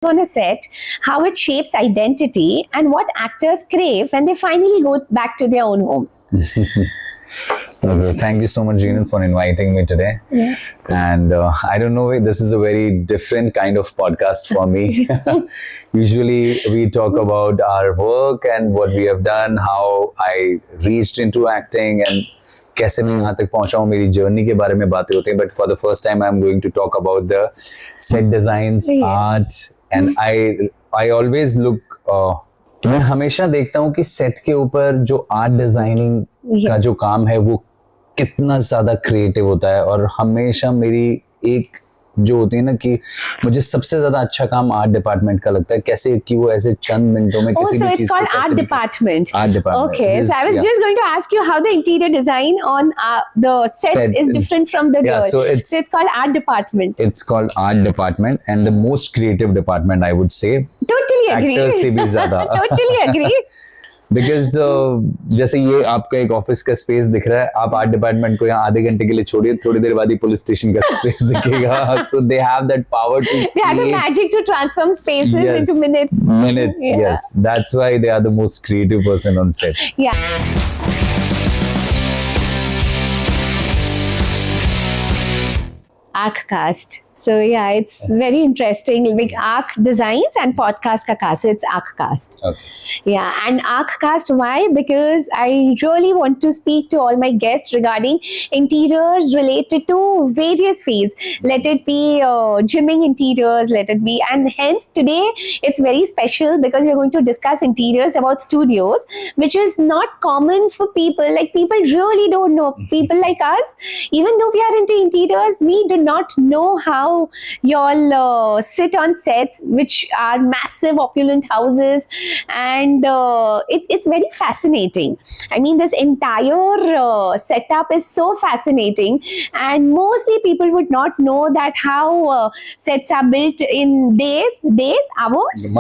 on a set, how it shapes identity, and what actors crave when they finally go back to their own homes. Okay, thank you so much, Jeelan, for inviting me today. Yeah. And I don't know, this is a very different kind of podcast for me. Usually, we talk about our work and what we have done, how I reached into acting, and कैसे मैं यहाँ तक पहुँचा हूँ, मेरी journey के बारे में बातें होती हैं. But for the first time, I'm going to talk about the set designs, Yes. art, and I always look. मैं हमेशा देखता हूँ कि सेट के ऊपर जो आर्ट डिजाइनिंग का जो काम है वो कितना ज्यादा क्रिएटिव होता है. और हमेशा मेरी एक जो होती है ना कि मुझे सबसे ज्यादा अच्छा काम आर्ट डिपार्टमेंट का लगता है, कैसे कि वो ऐसे चंद मिनटों में किसी भी चीज को कैसे art department. Art department. Okay, so I was just going to ask you how the interior design on the sets is different from the yeah, so it's called art department. It's called art department and the most creative department, I would say. Totally agree. Actors से भी ज्यादा. Totally agree. Because जैसे ये आपका एक office का space दिख रहा है, आप आर्ट डिपार्टमेंट को यहाँ आधे घंटे के लिए छोड़िए, थोड़ी देर बाद ही पुलिस स्टेशन का स्पेस दिखेगा. So they have that power to they have the magic to transform spaces into minutes. Yes, that's why they are the most creative person on set. Arccast. So yeah, it's very interesting. Like Arc Designs and Podcast ka cast. So it's Arccast. Okay. Yeah, and Arccast, why? Because I really want to speak to all my guests regarding interiors related to various fields. Let it be gymming interiors, let it be, and hence today it's very special because we're going to discuss interiors about studios, which is not common for people. Like people really don't know. People like us, even though we are into interiors, we do not know how y'all sit on sets, which are massive, opulent houses, and it's very fascinating. I mean, this entire setup is so fascinating, and mostly people would not know that how sets are built in days, hours,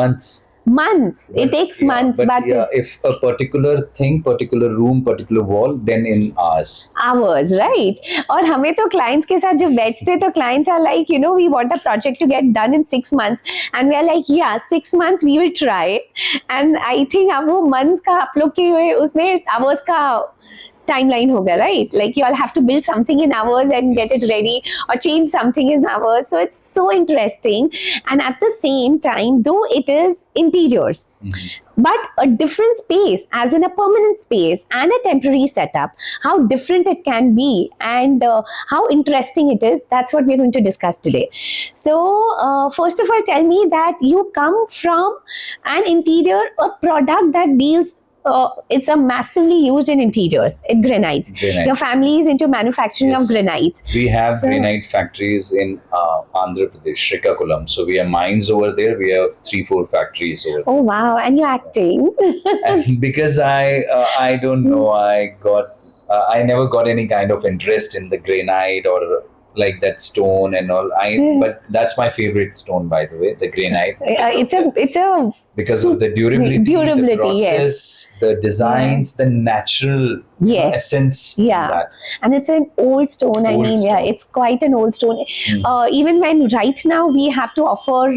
months. It takes months, but if a particular thing, particular room, particular wall, then in hours, right? और हमें तो clients के साथ जब बैठते तो clients are like, you know, we want a project to get done in 6 months, and we are like, yeah, 6 months we will try. And I think अब वो months का आप लोग के उसमें hours का timeline होगा, right? Like you all have to build something in hours and get it ready, or change something in hours. So it's so interesting, and at the same time, though it is interiors, but a different space, as in a permanent space and a temporary setup, how different it can be, and how interesting it is. That's what we're going to discuss today. So first of all, tell me that you come from an interior, a product that deals it's a massively used in interiors, in granites. Your family is into manufacturing of granites. We have granite factories in Andhra Pradesh, Srikakulam. So we have mines over there. We have 3-4 factories over there. Oh wow! And you're acting. And because I don't know, I never got any kind of interest in the granite or like that stone and all. But that's my favorite stone, by the way, the granite. It's a because of the durability, the process, the designs, the natural essence. That. And it's an old stone. I mean, it's quite an old stone. Even when right now we have to offer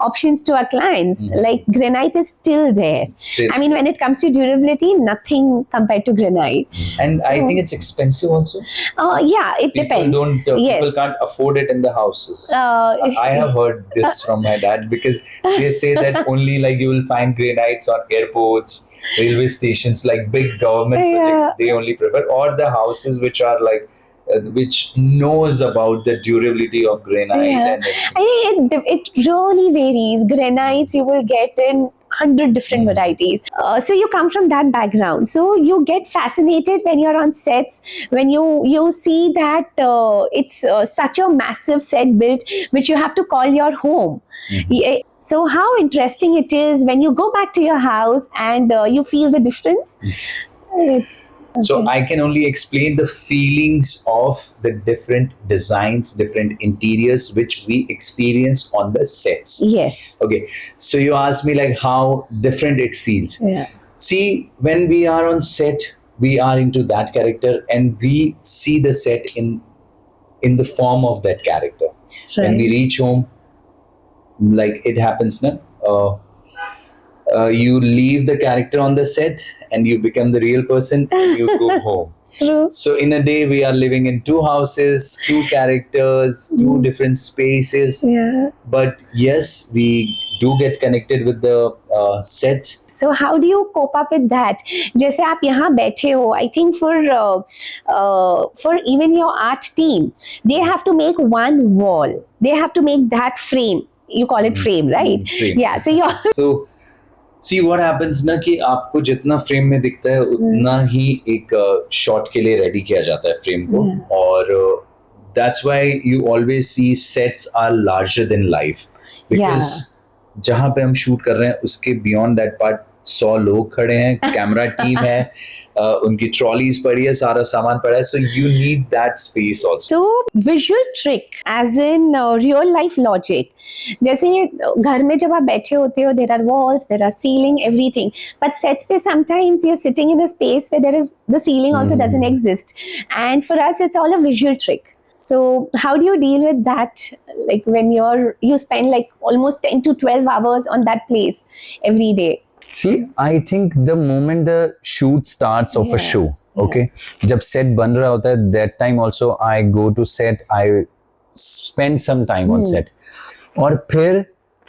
options to our clients, like granite is still there. I mean, when it comes to durability, nothing compared to granite. And I think it's expensive also. It depends. People can't afford it in the houses. I have heard this from my dad, because they say that only like you will find granites on airports, railway stations, like big government projects, they only prefer, or the houses which are like which knows about the durability of granite. And it really varies. Granites you will get in 100 different varieties. So you come from that background. So you get fascinated when you're on sets, when you see that it's such a massive set built, which you have to call your home. So how interesting it is when you go back to your house and you feel the difference. So I can only explain the feelings of the different designs, different interiors which we experience on the sets. Yes. Okay. So you asked me like how different it feels. See, when we are on set, we are into that character and we see the set in the form of that character. When we reach home, like it happens na, you leave the character on the set and you become the real person and you go home. True. So in a day we are living in two houses, two characters, two different spaces. Yeah. But yes, we do get connected with the sets. So how do you cope up with that? जैसे आप यहाँ बैठे हो, I think for even your art team, they have to make one wall. They have to make that frame. You call it frame, right? Frame. Yeah. So you're So see what happens ना कि आपको जितना frame में दिखता है उतना ही एक shot के लिए रेडी किया जाता है फ्रेम को. और that's why you always see sets are larger than life because जहाँ पे हम शूट कर रहे हैं उसके बियॉन्ड दैट पार्ट 100 लोग खड़े हैं, कैमरा टीम है, उनकी ट्रॉलीज पड़ी है, सारा सामान पड़ा है, so you need that space also. So visual trick as in real life logic. जैसे घर में जब आप बैठे होते हो, there are walls, there are ceiling, everything. But sets पे sometimes you're sitting in a space where there is the ceiling also doesn't exist. And for us, it's all a visual trick. So how do you deal with that? Like when you spend like almost 10 to 12 hours on that place every day. See, I think the moment the shoot starts of a show, okay, जब set बन रहा होता है, that time also I go to set, I spend some time on set. और फिर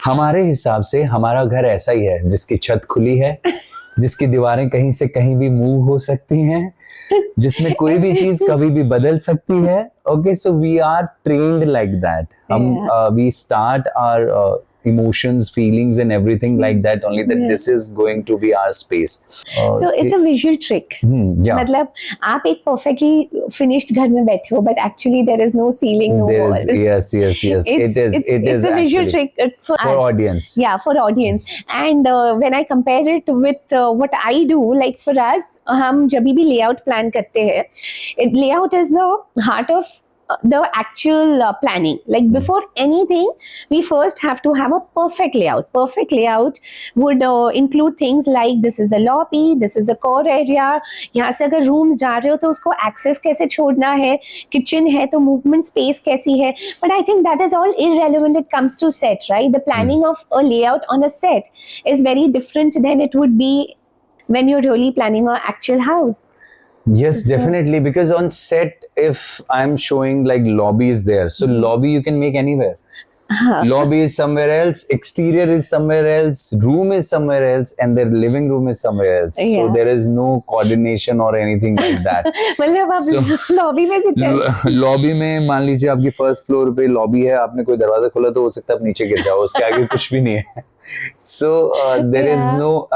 हमारे हिसाब से हमारा घर ऐसा ही है जिसकी छत खुली है, जिसकी दीवारें कहीं से कहीं भी मूव हो सकती हैं, जिसमें कोई भी चीज कभी भी बदल सकती है. Okay, so we are trained like that. We start our emotions, feelings and everything like that only that this is going to be our space. So it's a visual trick. Yeah. मतलब आप एक perfectly finished घर में बैठे हो, but actually there is no ceiling, no There wall. is, yes. It is It's a visual actually trick for us. audience. Yeah, for audience. And when I compare it with what I do, like for us, हम जब भी layout plan करते हैं, layout is the heart of the actual planning. Like before anything, we first have to have a perfect layout. Perfect layout would include things like this is the lobby, this is the core area. यहाँ से अगर rooms जा रहे हो तो उसको access कैसे छोड़ना है, kitchen है तो movement space कैसी है. But I think that is all irrelevant when it comes to set, right? The planning of a layout on a set is very different than it would be when you're really planning an actual house. Yes, definitely. Because on set, if I'm showing like lobby is there, so lobby you can make anywhere. Lobby is somewhere else, exterior is somewhere else, room is somewhere else, and their living room is somewhere else. So there is no coordination or anything like that. मतलब आप lobby में से चल lobby में मान लीजिए आपकी first floor पे लॉबी है, आपने कोई दरवाजा खोला तो हो सकता है आप नीचे गिर जाओ, उसके आगे कुछ भी नहीं है. So there is no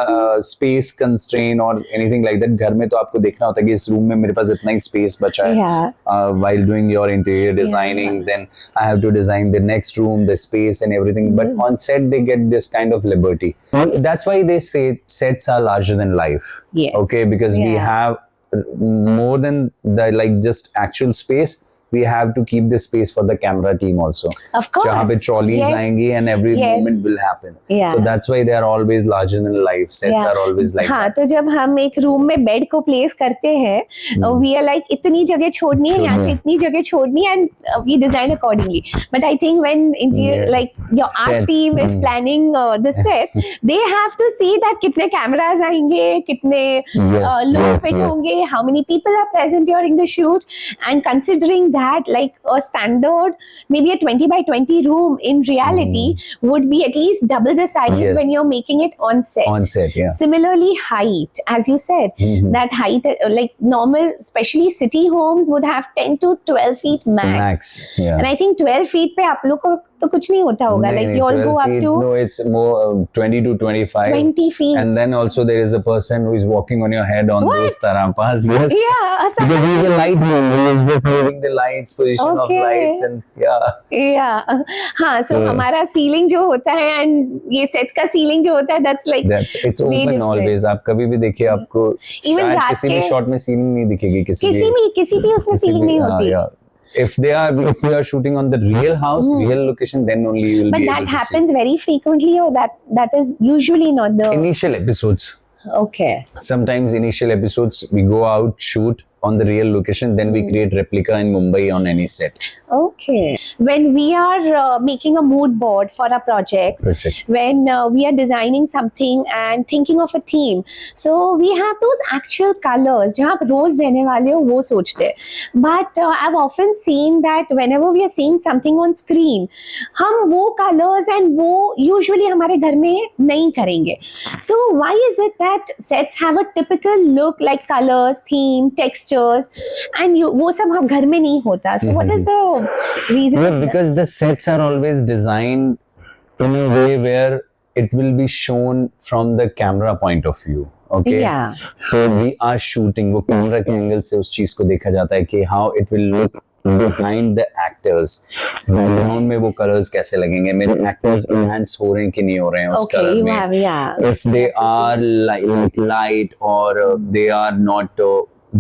space constraint or anything like that. घर में तो आपको देखना होता है कि इस रूम में मेरे पास इतना ही space बचा है. While doing your interior designing, then I have to design the next room, the space and everything. But on set they get this kind of liberty. That's why they say sets are larger than life. Yes. Okay, because we have more than the like just actual space. We have to keep this space for the camera team also. Of course. जहाँ पे trolleys आएंगी and every moment will happen. So that's why they are always larger than life. Sets are always like हाँ, that. तो जब हम एक room में bed को प्लेस करते हैं, we are like इतनी जगह छोड़नी है, यहाँ से इतनी जगह छोड़नी है, and we design accordingly. But I think when interior, like your art team is planning the sets, they have to see that कितने cameras आएंगे, कितने लोग fit होंगे, how many people are present during the shoot, and considering that like a standard maybe a 20 by 20 room in reality would be at least double the size when you're making it on set. On set, yeah. Similarly, height, as you said, that height, like normal, especially city homes would have 10 to 12 feet max. Yeah. And I think 12 feet पे आप लोग को तो कुछ नहीं होता होगा. Like you all go up to no, it's more 20 to 25. 20 feet. And then also there is a person who is walking on your head on those tarampas. Yes. Yeah. Because he is a light man. He is just moving the lights, position of lights and yeah. हाँ, so हमारा ceiling जो होता है and ये sets का ceiling जो होता है that's like it's open always. आप कभी भी देखिए आपको शायद किसी भी shot में ceiling नहीं दिखेगी किसी भी उसमें ceiling नहीं होती. If we are shooting on the real house, real location, then only you will be able to see. But that happens very frequently, or that is usually not the initial episodes. Okay. Sometimes initial episodes we go out, shoot, on the real location, then we create replica in Mumbai on any set. Okay. When we are making a mood board for our projects, when we are designing something and thinking of a theme, so we have those actual colors जहाँ आप रोज रहने वाले हो वो सोचते हैं. But I've often seen that whenever we are seeing something on screen, हम वो colors and वो usually हमारे घर में नहीं करेंगे. So why is it that sets have a typical look like colors, theme, textures, and वो सब हम घर में नहीं होता. So what is the reason? Yeah, because the sets are always designed in a way where it will be shown from the camera point of view. Okay. Yeah. So we are shooting. वो camera के angle से उस चीज को देखा जाता है कि how it will look behind the actors. Background में वो colors कैसे लगेंगे? मेरे actors enhance हो रहे हैं कि नहीं हो रहे हैं उस Okay, color you में? have, yeah. If they are light or they are not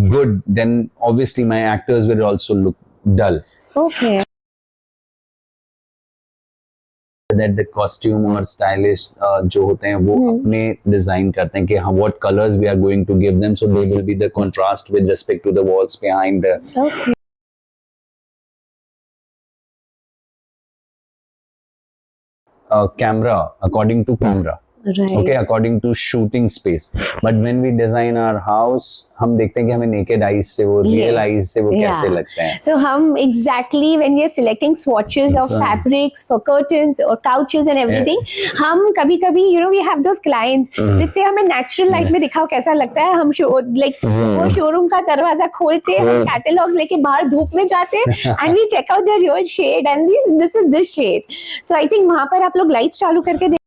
good, then obviously my actors will also look dull. Okay. That the costume or stylist जो होते हैं वो अपने design करते हैं कि what colors we are going to give them, so they will be the contrast with respect to the walls behind the. Okay. Camera according to camera. Right. Okay, according to shooting space. But when we design our house, हम देखते हैं कि हमें naked eyes से वो real eyes से वो कैसे लगते हैं. So हम exactly when we are selecting swatches of fabrics for curtains or couches and everything, हम कभी-कभी we have those clients that say हमें natural light में दिखाओ कैसा लगता है. हम like वो showroom का दरवाजा खोलते हैं, हम catalogs लेके बाहर धूप में जाते हैं and we check out the real shade and this is this shade. So I think वहाँ पर आप लोग lights चालू करके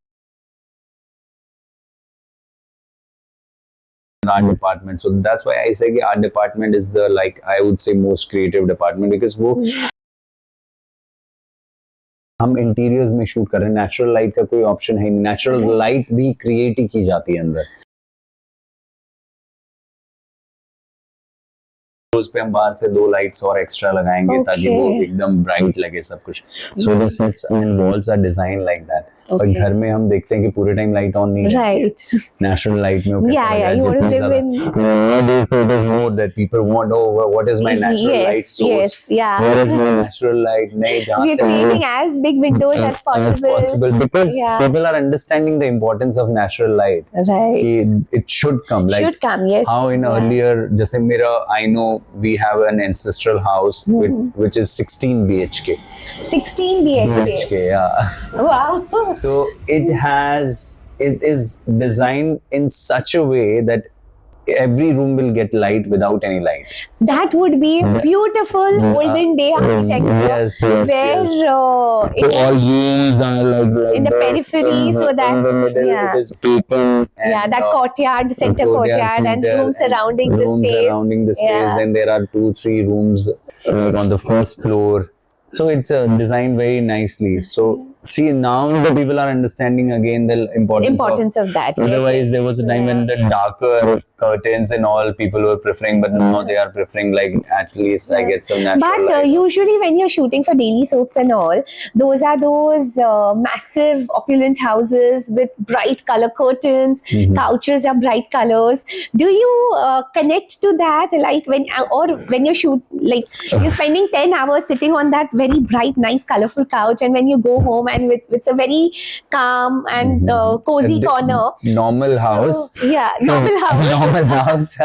art department. So that's why I say कि art department is the I would say most creative department because वो हम interiors में शूट कर रहे हैं. नेचुरल लाइट का कोई ऑप्शन है नहीं. नेचुरल लाइट भी क्रिएट ही की जाती है अंदर. उस पे हम बाहर से 2 लाइट्स और एक्स्ट्रा लगाएंगे ताकि वो एकदम ब्राइट लगे सब कुछ. So the sets and walls are design like that. और घर में हम देखते हैं कि पूरे टाइम लाइट ऑन नहीं है. नेचुरल लाइट में वो कैसा लगा. you want to live in more that people want, oh what is my natural light source, where is my natural light. नहीं, जहाँ we're से creating as big windows as possible. Because people are understanding the importance of natural light. Right. कि it should come. Should come, yes. How in earlier, जैसे मेरा I know we have an ancestral house which is 16 BHK. 16 BHK. Yeah. Wow. So it is designed in such a way that every room will get light without any light. That would be beautiful olden day architecture. Yes. Where So all rooms are like in the periphery, so that in the middle it is open. And, that courtyard, center courtyard, and rooms surrounding the space. Surrounding the space. Yeah. Then there are 2-3 rooms on the first floor. So it's designed very nicely. So see, now the people are understanding again the importance of that. Otherwise, there was a time when the darker curtains and all people were preferring, but now they are preferring at least I get some natural light. Usually when you're shooting for daily soaps and all, those are those massive opulent houses with bright color curtains, couches are bright colors. Do you connect to that when you shoot, you're spending 10 hours sitting on that very bright, nice, colorful couch, and when you go home and it's a very calm and cozy corner. Normal house. Normal house.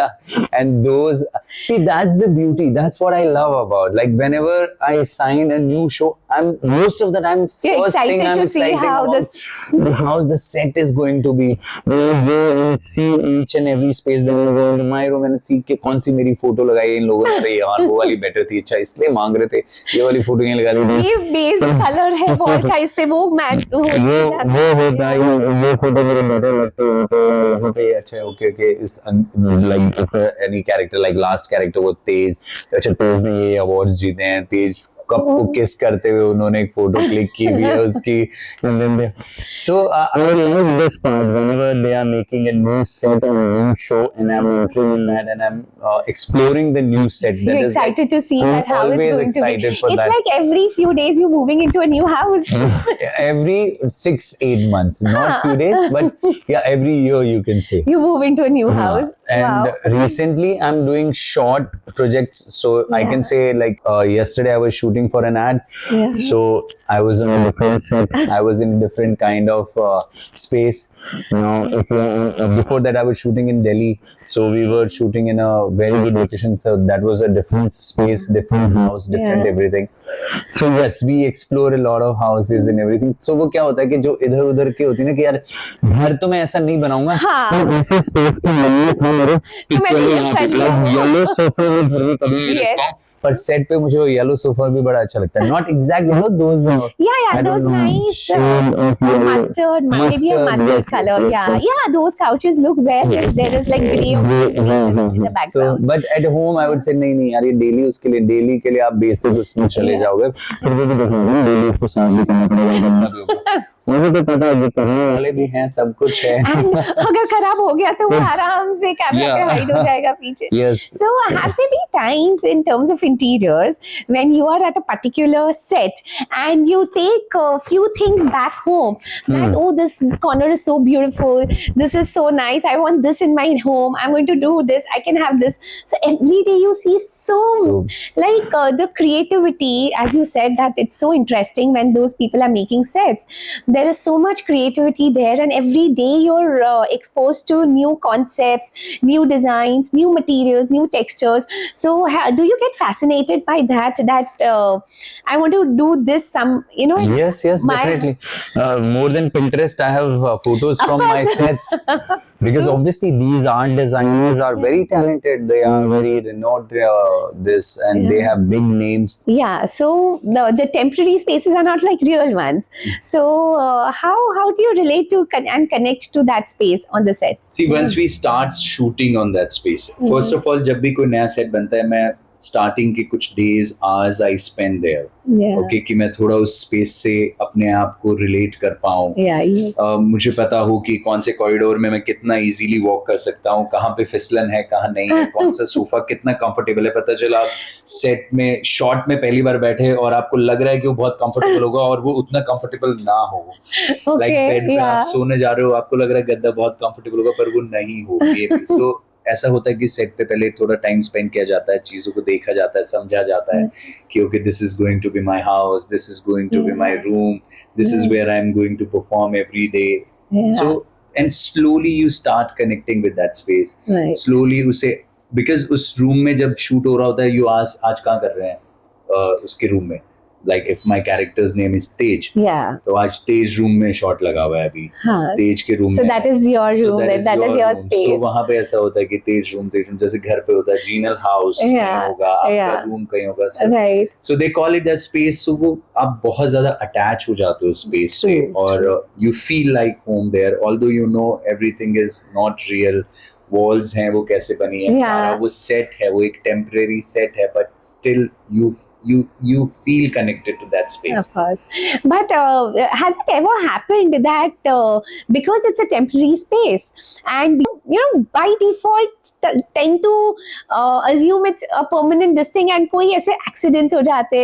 And those, see, that's the beauty. That's what I love about. Whenever I sign a new show, most of the time, I'm excited how the house, the set is going to be. We'll go and see each and every space. Then we'll go into my room and see कि कौन सी मेरी photo लगाई इन लोगों ने. यार वो वाली better थी. अच्छा इसलिए मांग रहे थे ये वाली फोटो यहाँ लगा दी. ये बेस कलर है वॉल का, इस पे वो मैच वो होता है. ये फोटो मेरे बेटर लगते हैं तो वहाँ पे अच्छा ओके इस any character like last character वो तेज. अच्छा तेज ने ये अवार्ड्स जीते हैं. तेज कप को किस करते हुए उन्होंने एक फोटो क्लिक की हुई है उसकी. So I love this part whenever they are making a new set or a new show and I'm entering in that and I'm exploring the new set. That You're is like, excited to see I'm that how it's always going to be. excited for It's that. like every few days you're moving into a new house. Every 6-8 months, not Huh. few days, but yeah, every year you can say. You move into a new house. And Wow. recently I'm doing short projects, so I Yeah. can say like yesterday I was shooting for an ad. Yeah. So I was on a different set, I was in a different kind of space. Now if you before that I was shooting in Delhi, so we were shooting in a very good location, so that was a different space, different house, different Yeah. everything. So yes, we explore a lot of houses and everything. So वो क्या होता है कि जो इधर उधर के होती है ना कि यार घर तो मैं ऐसा नहीं बनाऊंगा, हाँ. तो ऐसे स्पेस की जरूरत है मेरे तो मैंने ये कर लिया. येलो सोफे में घर में कभी नहीं Yes. रखता हूँ. पर सेट पे मुझे वो येलो सोफा भी बड़ा अच्छा लगता है. Not exact yellow, those Yeah, I don't those know, nice shade of yellow. mustard, maybe a mustard yes, color. yes, Yeah, yes. yeah, those couches look very nice. There is like grey or green spaces in the So, background. but at home I would say नहीं नहीं यार ये daily उसके लिए daily के लिए आप basic उसमें चले Yeah. जाओगे, फिर वो भी देखोगे डेली उसको साफ भी करना पड़ेगा, गंदा भी होगा. मुझे तो पता है जो करने वाले भी हैं, सब कुछ है. And अगर खराब हो गया तो वो आराम से कैमरा पे Yeah. हाइड हो जाएगा पीछे. Yes. So have there been times in terms of interiors when you are at a particular set and you take a few things back home that oh this corner is so beautiful, this is so nice, I want this in my home, I'm going to do this, I can have this. So every day you see so like the creativity, as you said that it's so interesting when those people are making sets. There is so much creativity there and every day you're exposed to new concepts, new designs, new materials, new textures. So do you get fascinated by that I want to do this Yes, my- definitely. More than Pinterest, I have photos from my sets. Because obviously these art designers are very talented. They are very renowned this and they have big names. Yeah, so the temporary spaces are not like real ones. So how do you relate to and connect to that space on the sets? See, once we start shooting on that space, first of all, जब भी कोई नया set बनता है, मैं starting के कुछ days, hours I spend there. Yeah. Okay, कि मैं थोड़ा उस space से अपने आप को relate कर पाऊँ. Yeah. मुझे पता हो कि कौन से कॉरिडोर में मैं कितना इजीली वॉक कर सकता हूँ, कहाँ पे फिसलन है, कहाँ नहीं है, कौन सा सोफा कितना कंफर्टेबल है. पता चला आप सेट में शॉट में पहली बार बैठे और आपको लग रहा है कि वो बहुत कंफर्टेबल होगा और वो उतना कंफर्टेबल ना हो. लाइक बेड पे आप सोने जा रहे हो, आपको लग रहा है गद्दा बहुत कंफर्टेबल होगा पर वो नहीं होगी. सो ऐसा होता है कि सेट पे पहले थोड़ा टाइम स्पेंड किया जाता है, चीजों को देखा जाता है, समझा जाता है कि okay this is going to be my house, this is going to be my room, this is where I am going to perform every day. So and slowly you start connecting with that space. Slowly उसे, because उस room में जब shoot हो रहा होता है, you आज कहाँ कर रहे हैं उसके रूम में. Like if my character's name is Tej, तो आज तेज रूम में शॉट लगा हुआ है अभी. तेज के रूम में. So that is your room, that is your space. So वहाँ पे ऐसा होता है कि तेज रूम जैसे घर पे होता है, जीनल हाउस कहीं होगा, आपका रूम कहीं होगा. Right. So they call it that space. So वो आप बहुत ज्यादा अटैच हो जाते हो स्पेस से और you feel like home there, although you know everything is not real. Walls हैं वो कैसे बनी है, सारा वो सेट है, वो एक टेम्परेरी सेट है, but still you feel connected to that space. Of course. But has it ever happened that because it's a temporary space and by default tend to assume it's a permanent this thing and कोई ऐसे accidents हो जाते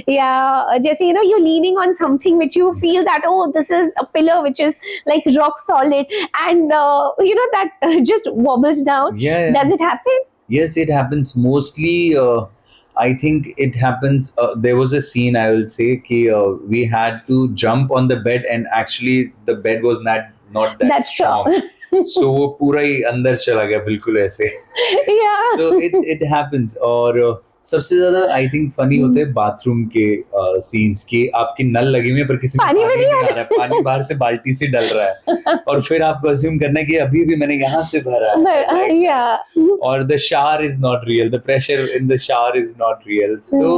या जैसे you're leaning on something which you feel that oh this is a pillar which is like rock solid and that just wobbles down. Yeah. Does it happen? Yes, it happens mostly. I think it happens. There was a scene, I will say, कि we had to jump on the bed and actually the bed was not that strong. So वो पूरा ही अंदर चला गया बिल्कुल ऐसे. Yeah. So it happens. और सबसे ज्यादा आई थिंक फनी होते हैं बाथरूम के सीन्स के, आपकी नल लगी हुई है पर किसी पानी में नहीं आ रहा है, पानी बाहर से बाल्टी से डल रहा है और फिर आपको अज्यूम करना है कि अभी भी मैंने यहाँ से भरा है. और the shower is not real, the pressure in the shower is not real. So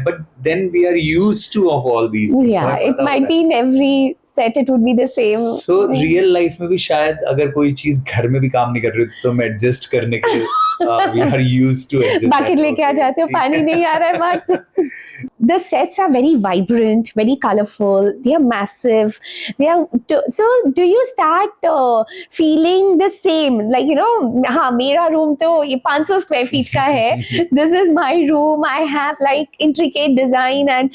but then we are used to of all these things. Yeah, it might be in every set it would be the same. So real life में भी शायद अगर कोई चीज घर में भी काम नहीं कर रही तो हम एडजस्ट करने के लिए we are used to adjust. Bucket लेके आ जाते हो, पानी नहीं आ रहा है बाहर से. The sets are very vibrant, very colorful. They are massive. They are so. Do you start feeling the same? Like, you know, हाँ मेरा room तो ये 500 square feet का है. This is my room. I have like intricate design and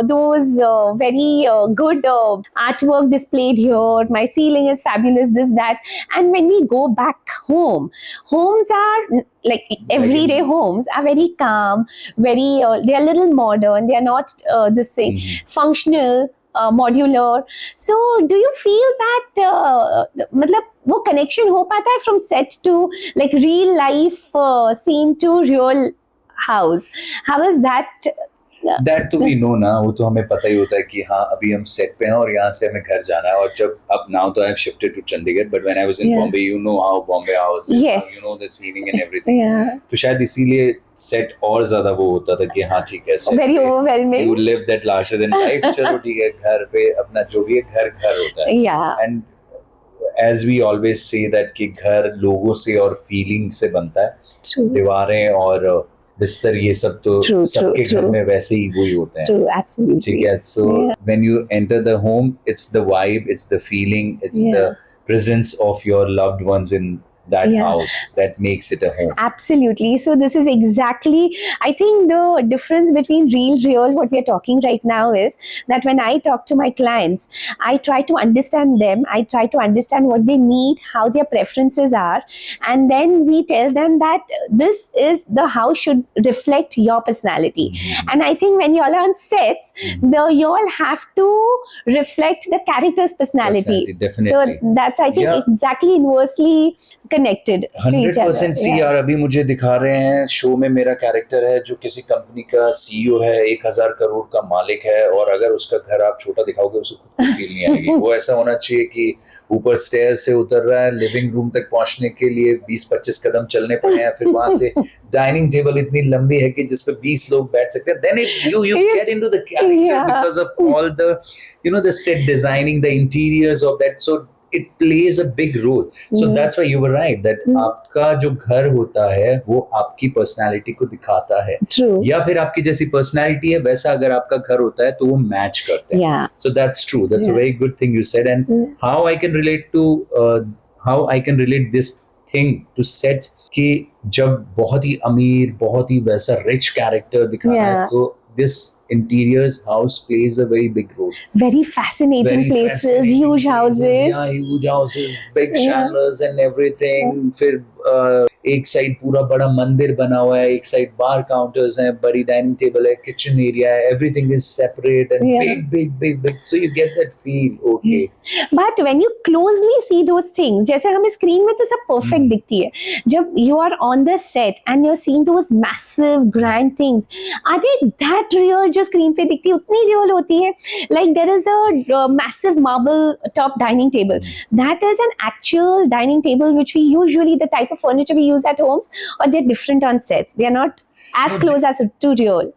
those very good artwork displayed here. My ceiling is fabulous. This, that. And when we go back home, homes are like everyday homes are very calm, very they are a little modern. They are not this thing functional. Modular. So do you feel that मतलब वो connection हो पाता है from set to like real life scene to real house? How is that? That to we know ना, वो तो हमें पता ही होता है कि हाँ अभी हम सेट पे हैं और यहाँ से हमें घर जाना है. और जब अब now तो I have shifted to Chandigarh, but when I was in Bombay, you know how Bombay house is, Yes. you know the ceiling and everything. Yeah. तो शायद इसीलिए सेट और ज्यादा वो होता था कि हाँ ठीक है set Very पे overwhelming. you live that larger than life. चलो ठीक है, घर पे अपना जो भी है घर होता है. Yeah. And as we always say that कि घर लोगों से और फीलिंग से बनता है. True. दीवारें और बिस्तर ये सब तो True, सबके true, घर true. में वैसे ही वही होते हैं. True. Absolutely. ठीक है. So when you enter the home, it's the vibe, it's the feeling, it's the presence of your loved ones in that house that makes it a home. Absolutely. So this is exactly, I think the difference between real, what we are talking right now is that when I talk to my clients, I try to understand them. I try to understand what they need, how their preferences are. And then we tell them that this is the house should reflect your personality. And I think when you all are on sets, you all have to reflect the character's personality. Definitely. So that's, I think, exactly inversely connected to each other. 100% सी यार. अभी मुझे दिखा रहे हैं show में मेरा character है जो किसी कंपनी का सीईओ है, 1000 करोड़ का मालिक है, और अगर उसका घर आप छोटा दिखाओगे उसे खुद को फील नहीं आएगी. वो ऐसा होना चाहिए कि ऊपर स्टेयर से उतर रहा है, लिविंग रूम तक पहुंचने के लिए 20-25 कदम चलने पड़े हैं, फिर वहां से डाइनिंग टेबल इतनी लंबी है कि जिस पे 20 लोग बैठ सकते हैं. Then you get into the character because of all the the set designing, the interiors of that. So it plays a big role. So that's why you were right that आपका जो घर होता है वो आपकी पर्सनालिटी को दिखाता है. True. या फिर आपकी जैसी पर्सनालिटी है वैसा अगर आपका घर होता है तो वो मैच करते हैं. Yeah. So that's true. That's a very good thing you said. And how I can relate this thing to sets कि जब बहुत ही अमीर, बहुत ही वैसा rich character दिखाना है तो this interiors house plays a very big role. Very fascinating places, huge houses. Yeah, huge houses, big chandeliers and everything. फिर एक साइड पूरा बड़ा मंदिर बना हुआ है, एक साइड बार काउंटर्स हैं, बड़ी डाइनिंग टेबल है, किचन एरिया है, everything is separate and big. So you get that feel, okay. But when you closely see those things, जैसे हमें स्क्रीन में तो सब परफेक्ट दिखती है, जब you are on the set and you're seeing those massive grand things, are they that real जो screen पे दिखती है उतनी रियल होती है? Like there is a massive marble top dining table. That is an actual dining table which we usually, the type of furniture we use at homes, or they're different on sets. They are not as close as to real.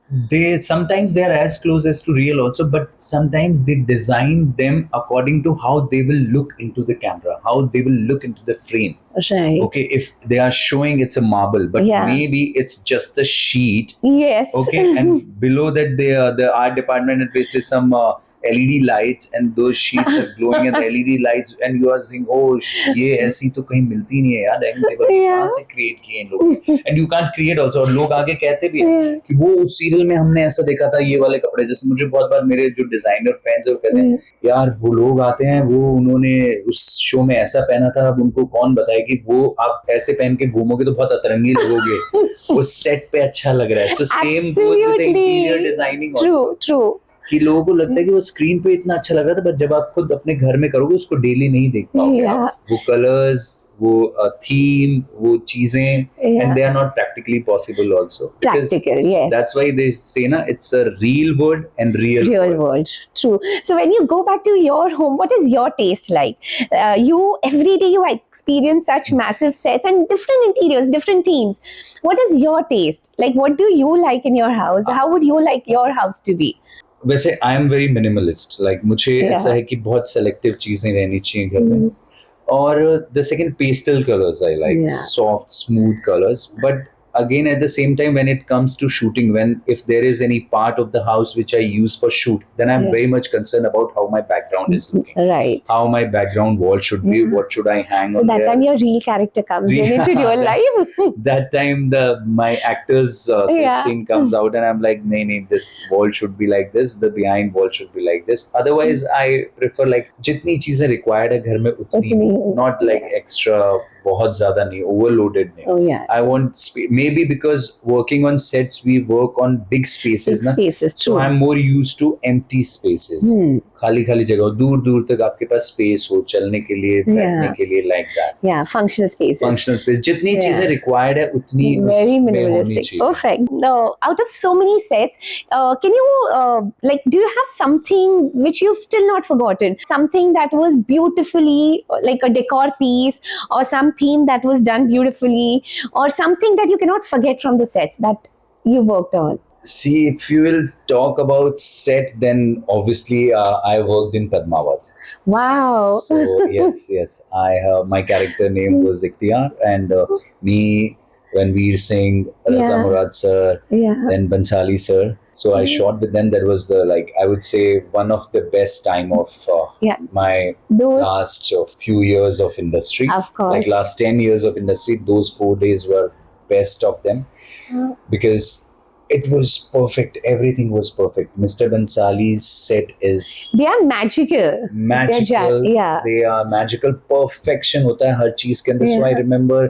Sometimes they are as close as to real also, but sometimes they design them according to how they will look into the camera, how they will look into the frame. Right. Okay, if they are showing it's a marble, but maybe it's just a sheet. Yes. Okay, and below that the art department had pasted some LED lights, and those sheets are glowing, and the LED lights, and you are saying, oh, ये ऐसी तो कहीं मिलती नहीं है यार, dining table कहाँ से क्रिएट किए हैं लोग? And you can't create also. और लोग आगे कहते भी हैं कि वो उस सीरियल में हमने ऐसा देखा था, ये वाले कपड़े. जैसे मुझे बहुत बार मेरे जो डिजाइनर फ्रेंड्स है वो कहते हैं यार वो लोग आते हैं, वो उन्होंने उस शो में ऐसा पहना था, अब उनको कौन बताए कि वो आप ऐसे पहन के घूमोगे तो बहुत अतरंगी लगोगे, वो सेट पे अच्छा लग रहा है. So same goes with the interior designing also. True. कि लोगों को लगता है कि वो स्क्रीन पे इतना अच्छा लग रहा था, बट जब आप खुद अपने घर में करोगे उसको डेली नहीं देख पाओगे. वो कलर्स, वो थीम, वो चीजें, and they are not practically possible also. Practical, yes. That's why they say na, it's a real world and real world. True. So when you go back to your home, what is your taste like? Every day you experience such massive sets and different interiors, different themes. What is your taste? Like, what do you like in your house? How would you like your house to be? वैसे I am very minimalist, like मुझे Yeah. ऐसा है कि बहुत selective चीजें रहनी चाहिए घर में. और the second pastel colours I like, Yeah. Soft smooth colours. But again at the same time, when it comes to shooting, when if there is any part of the house which I use for shoot, then I'm Yeah. very much concerned about how my background is looking, Right. how my background wall should be, Yeah. what should I hang So on that there. time your real character comes in Yeah. into real life. That time my actors this Yeah. thing comes out and I'm like, nee, this wall should be like this, the behind wall should be like this. Otherwise I prefer like jitni cheezein required hai ghar mein utni, Utni, not like extra बहुत ज्यादा नहीं, overloaded नहीं. Oh yeah. I want maybe because working on sets we work on big spaces Big ना, spaces. so True. I'm more used to empty spaces. खाली खाली जगह, दूर दूर तक आपके पास स्पेस हो चलने के लिए, बैठने के लिए, like that. Yeah, functional spaces. Functional space, जितनी Yeah. चीजें required है उतनी Very उसमें होनी minimalistic. चाहिए. Perfect. No, out of so many sets, can you like? Do you have something which you've still not forgotten? Something that was beautifully like a decor piece, or some theme that was done beautifully, or something that you cannot forget from the sets that you worked on. See, if you will talk about set, then obviously I worked in Padmavat. Wow. So yes, my character name was Ikhtiyar, and me, Ranveer Singh, Raza Yeah. Murad sir, Yeah. then Bansali sir. So I shot with them. That was the, like, I would say, one of the best time of Yeah. my Those. last few years of industry. Of course. Like last 10 years of industry, those 4 days were best of them because it was perfect. Everything was perfect. Mr. Bansali's set is They are magical. magical. Yeah. They are magical. Perfection hota hai har cheez ke andar. So I Yeah. remember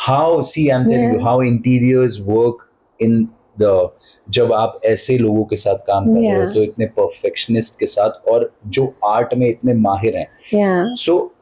how, see, I'm telling you, Yeah. how interiors work in the, जब आप ऐसे लोगों के साथ काम कर रहे हो Yeah. तो इतने परफेक्शनिस्ट के साथ और जो आर्ट में इतने माहिर हैं. Yeah. सो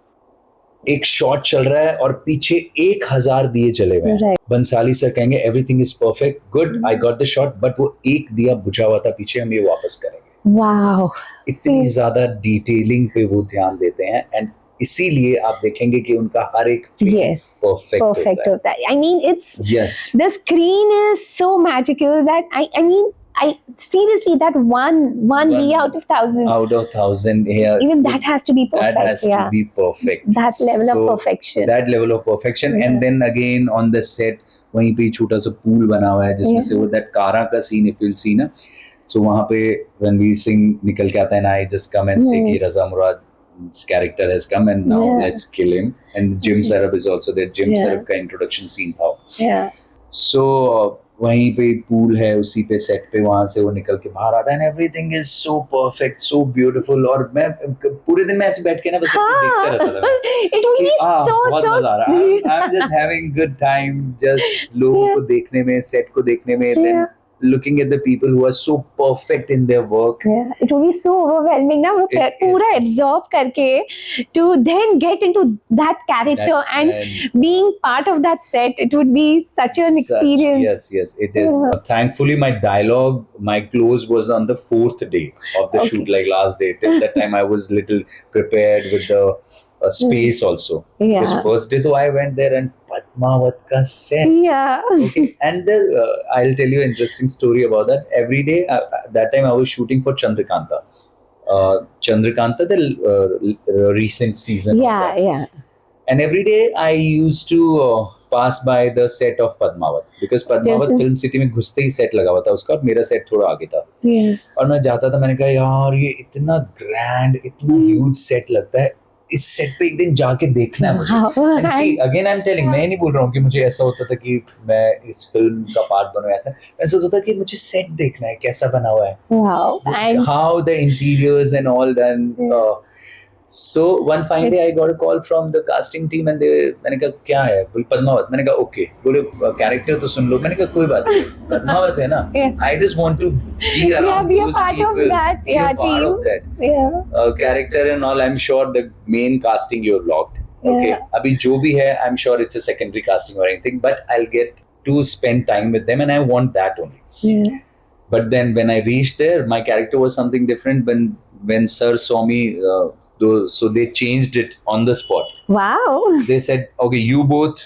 एक शॉट चल रहा है और पीछे 1000 दिए जले हुए हैं. Right. बंसाली सर कहेंगे everything is perfect, good, I got the shot, but वो एक दिया बुझा हुआ था पीछे, हम ये वापस करेंगे. Wow. इतनी See. ज्यादा डिटेलिंग पे वो ध्यान देते हैं एंड इसीलिए आप देखेंगे कि उनका हर एक Yes. perfect Perfect होता है. of that. I mean, it's Yes. the screen is so magical that I mean, I seriously, that one One D out of 1,000, Out of 1,000, yeah, even that has to be perfect. that has Yeah. to be perfect. That level of So, perfection. That level of perfection. Yeah. And then again on the set, वहीं पे छोटा सा pool बना हुआ है जिसमें Yeah. से वो that कारा का scene, if you'll see ना, so वहाँ पे रणवीर सिंह निकल के आता है and I just come and say कि Raza Murad's character has come and now Yeah. let's kill him. And Jim Sarab is also there. Jim Yeah. Sarab का introduction scene था. Yeah. So वहीं पे पूल है, उसी पे set पे, वहां से वो निकल के बाहर आता है and everything is so perfect, so beautiful. और मैं पूरे दिन में ऐसे बैठ के ना बस ऐसे देखता रहता था It would कि be so बहुत मजा आ रहा है. I'm just having good time, just लोगों को देखने में, सेट को देखने में, then Yeah. looking at the people who are so perfect in their work. Yeah, it would be so overwhelming ना वो It पूरा is. absorb करके to then get into that character That- and being part of that set, it would be such an experience. Yes, it is. Yeah. Thankfully, my dialogue, my close was on the 4th day of the Okay. shoot, like last day. Till that time, I was little prepared with the space also. Because Yeah. first day, though, I went there and Padmavat ka set. Yeah. Okay, and I'll tell you an interesting story about that. Every day, that time I was shooting for Chandrakanta. Chandrakanta, the recent season. of Yeah, that. yeah. And every day I used to pass by the set of Padmavat because Padmavat Yes. Film City में घुसते ही set लगा हुआ था उसका और मेरा set थोड़ा आगे था. Yeah. और मैं जाता था, मैंने कहा यार ये इतना grand, इतना huge set लगता है, इस set पे एक दिन जाके देखना है मुझे. Wow. And see, again I'm telling, मैं नहीं बोल रहा हूँ कि मुझे ऐसा होता था कि मैं इस फिल्म का पार्ट बनूं, ऐसा होता था कि मुझे सेट देखना है कैसा बना हुआ है, Wow. And how the interiors and all that. So one fine day I got a call from the casting team and मैंने कहा क्या है, बोले पद्मावत. मैंने कहा ओके, बोले कैरेक्टर तो सुन लो. मैंने कहा कोई बात नहीं, पद्मावत है ना. Yeah. I just want to be around be a those part of people, that, be a yeah, part team. of that. yeah. Character and all. I'm sure the main casting you're locked. Okay, Yeah. अभी जो भी है, I'm sure it's a secondary casting or anything, but I'll get to spend time with them and I want that only. Yeah. But then when I reached there, my character was something different. When Sir saw me, so they changed it on the spot. Wow. They said, okay, you both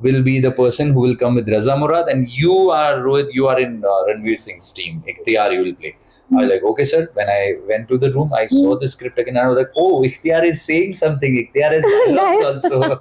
will be the person who will come with Raza Murad, and you are Rohit, you are in Ranveer Singh's team. Ikhtiyar you will play. I was like, okay, sir. When I went to the room, I saw the script again, and I was like, oh, Ikhtiyar is saying something. Ikhtiyar has dialogues also.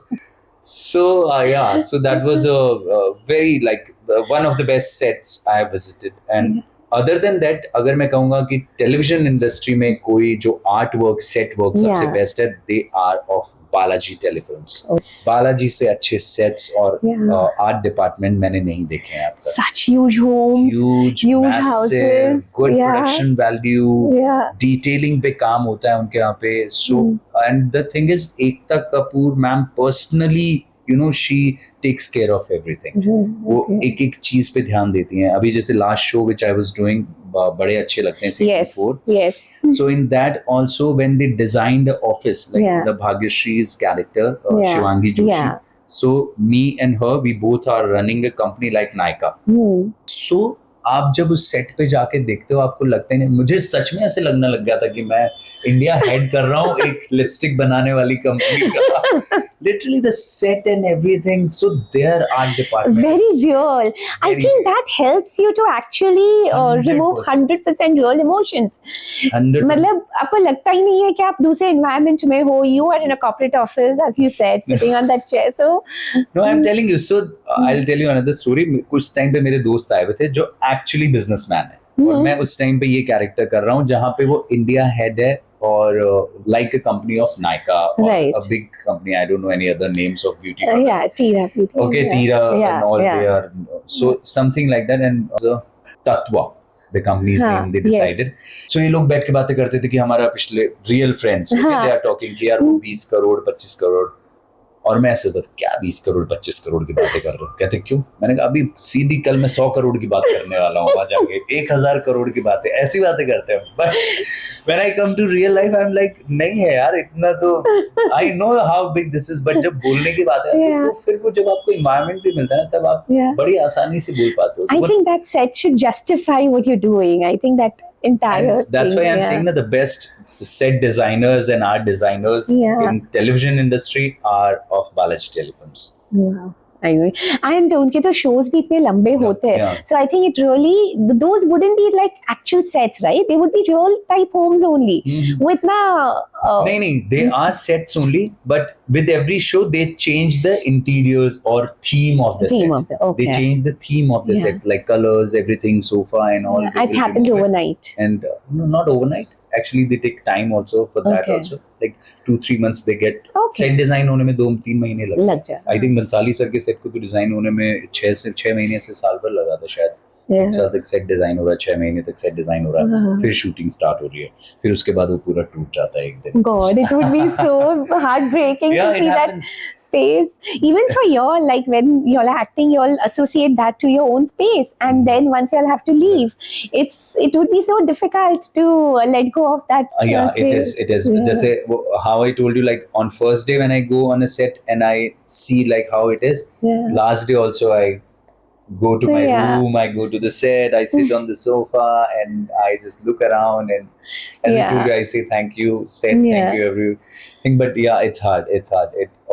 So yeah, so that was a very like one of the best sets I have visited. And other than that, अगर मैं कहूँगा कि television industry में कोई जो art work set work सबसे Yeah. Best है, they are of Balaji telefilms. Oh. Balaji से अच्छे सेट्स और Yeah. आर्ट डिपार्टमेंट मैंने नहीं देखे हैं अब तक. Such huge homes. Huge, huge massive, houses. good Yeah. production value. Yeah. Detailing पे काम होता है उनके यहाँ पे. So and the thing is, Ekta Kapoor ma'am personally, you know, she takes care of everything. वो एक एक चीज पे ध्यान देती हैं. अभी जैसे last show which I was doing, बड़े अच्छे लगते हैं season Yes. 4. Yes. So in that also, when they designed the office, like Yeah. the Bhagyashree's character, Yeah. Shivangi Joshi. Yeah. So me and her, we both are running a company like Nykaa. Hmm. So आप जब उस set पे जाके देखते हो, आपको लगता ही नहीं. मुझे सच में ऐसे लगने लग गया था कि मैं इंडिया हेड कर रहा हूँ एक लिपस्टिक बनाने वाली कंपनी का. Literally the set and everything. So their art department Very is real. I very think that helps you to actually remove 100%. 100% real emotions. 100%. मतलब आपको लगता ही नहीं है कि आप दूसरे environment में हो. You are in a corporate office, as you said, sitting on that chair. So No, I'm telling you. So I'll tell you another story. कुछ टाइम पे मेरे दोस्त आए हुए थे जो एक्चुअली बिजनेसमैन है, और मैं उस टाइम पे ये कैरेक्टर कर रहा हूँ जहाँ पे वो इंडिया हेड है, और like a company of Nykaa, or Right. a big company. I don't know any other names of beauty yeah, products. Tira beauty. Okay, yeah. Tira Yeah, and all yeah. they are. So something like that. And Tatwa, the company's हाँ, name, they decided. So ये लोग बैठ के बातें करते थे कि हमारा पिछले real friends, okay, हाँ. they are talking कि यार वो 20 करोड़ 25 करोड़, और मैं ऐसे होता था, क्या 20 करोड़ 25 करोड़ की बातें कर रहे हो. कहते क्यों? मैंने कहा अभी सीधी कल मैं 100 करोड़ की बात करने वाला हूँ, वहां जाके 1000 करोड़ की बातें, ऐसी बातें करते हैं. But when I come to real life, I am like, नहीं है यार इतना तो, I know how big this is, but जब बोलने की बात आती है Yeah. तो फिर वो जब आपको इन्वायरमेंट भी मिलता है ना, तब आप Yeah. बड़ी आसानी से बोल पाते हो. I think that set should justify what you're doing. I think that entire And that's thing, why I'm yeah. saying that the best set designers and art designers Yeah. in television industry are of Balaji Telefilms. Yeah. I mean, and उनके तो shows भी इतने लंबे होते हैं. yeah. So I think it really, those wouldn't be like actual sets, right? They would be real type homes only. वो इतना नहीं, they are sets only, but with every show they change the interiors or theme of the theme set. of the, okay. They change the theme of the Yeah. set, like colors, everything, sofa and all. Yeah, it happens overnight. And no, not overnight. Actually, they take time also for that Okay. also. Like 2-3 months they get. Okay. Set design होने में 2-3 महीने लगते लग जाए. I think Bhansali sir के set को तो design होने में 6 महीने से साल भर लगा था शायद. Yeah. एक साल तक सेट डिजाइन हो रहा है, 6 महीने तक सेट डिजाइन हो रहा है, हाँ. फिर शूटिंग स्टार्ट हो रही है, फिर उसके बाद वो पूरा टूट जाता है एक दिन. God, it would be so heartbreaking Yeah, to it see happens. that space. Even for y'all, like when y'all are acting, y'all associate that to your own space, and then once y'all have to leave, it would be so difficult to let go of that. Yeah, space. it is. Yeah. Just how I told you, like on first day when I go on a set and I see like how it is. Yeah. Last day also I go to my Yeah. room, I go to the set, I sit on the sofa and I just look around, and as I Yeah. told you, I say thank you, set, Yeah. thank you everything. But yeah, it's hard. It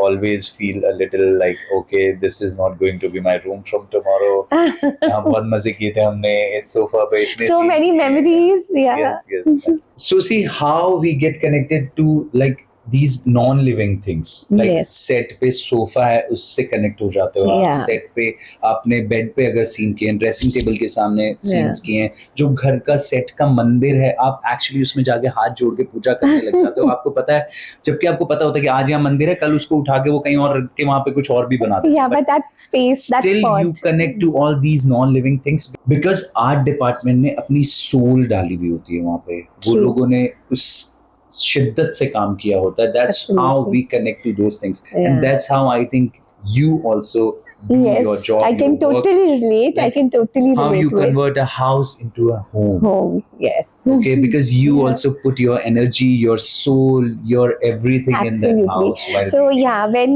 always feel a little like, okay, this is not going to be my room from tomorrow. यहाँ बहुत मजे किए थे हमने इस sofa पे, इतने So scenes many किए. memories. Yeah. Yes. So see how we get connected to like these non-living things. Like Yes. set पे सोफा है, उससे कनेक्ट हो जाते हो आप. Yeah. सेट पे आपने बेड पे अगर सीन किए, ड्रेसिंग टेबल के सामने सीन्स किए हैं, जो घर का सेट का मंदिर है, आप एक्चुअली उसमें जाके हाथ जोड़ के पूजा करने लग जाते हो. आपको पता है, जबकि आपको पता होता है कि आज यहाँ मंदिर है, कल उसको उठा के वो कहीं और रख के वहां पे कुछ और भी बना देते Yeah, हैं. but that space, that Still spot. you connect to all these non-living things because art department ने अपनी soul डाली हुई होती है वहाँ पे. वो True. लोगों ने उस शिद्दत से काम किया होता है. That's how Absolutely. we connect to those things. Yeah. And that's how I think you also do Yes, your job. I can your work. totally relate. I Like can totally How relate you to it. convert a house into a home. Homes, yes. Okay, because you Yeah. also put your energy, your soul, your everything in that Absolutely. house. while So making yeah, when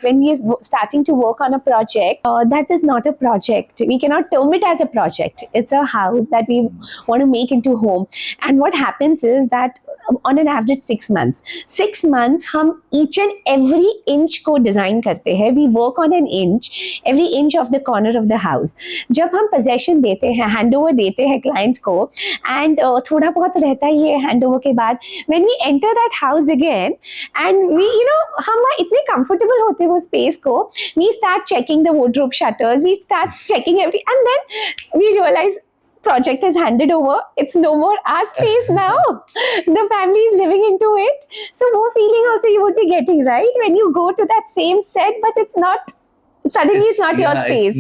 when we are starting to work on a project, that is not a project. We cannot term it as a project. It's a house that we want to make into home. And what happens is that on an average 6 months, 6 months हम each and every inch को design करते हैं. We work on an every inch of the corner of the house. जब हम possession देते हैं, handover देते हैं client को, and थोड़ा बहुत रहता ही है handover के बाद, when we enter that house again, and we, हम इतने comfortable होते हैं वो space को, we start checking the wardrobe shutters, we start checking every, and then we realize project is handed over, it's no more our space now, the family is living into it. So more feeling also you would be getting, right, when you go to that same set, but it's not, suddenly it's not your space.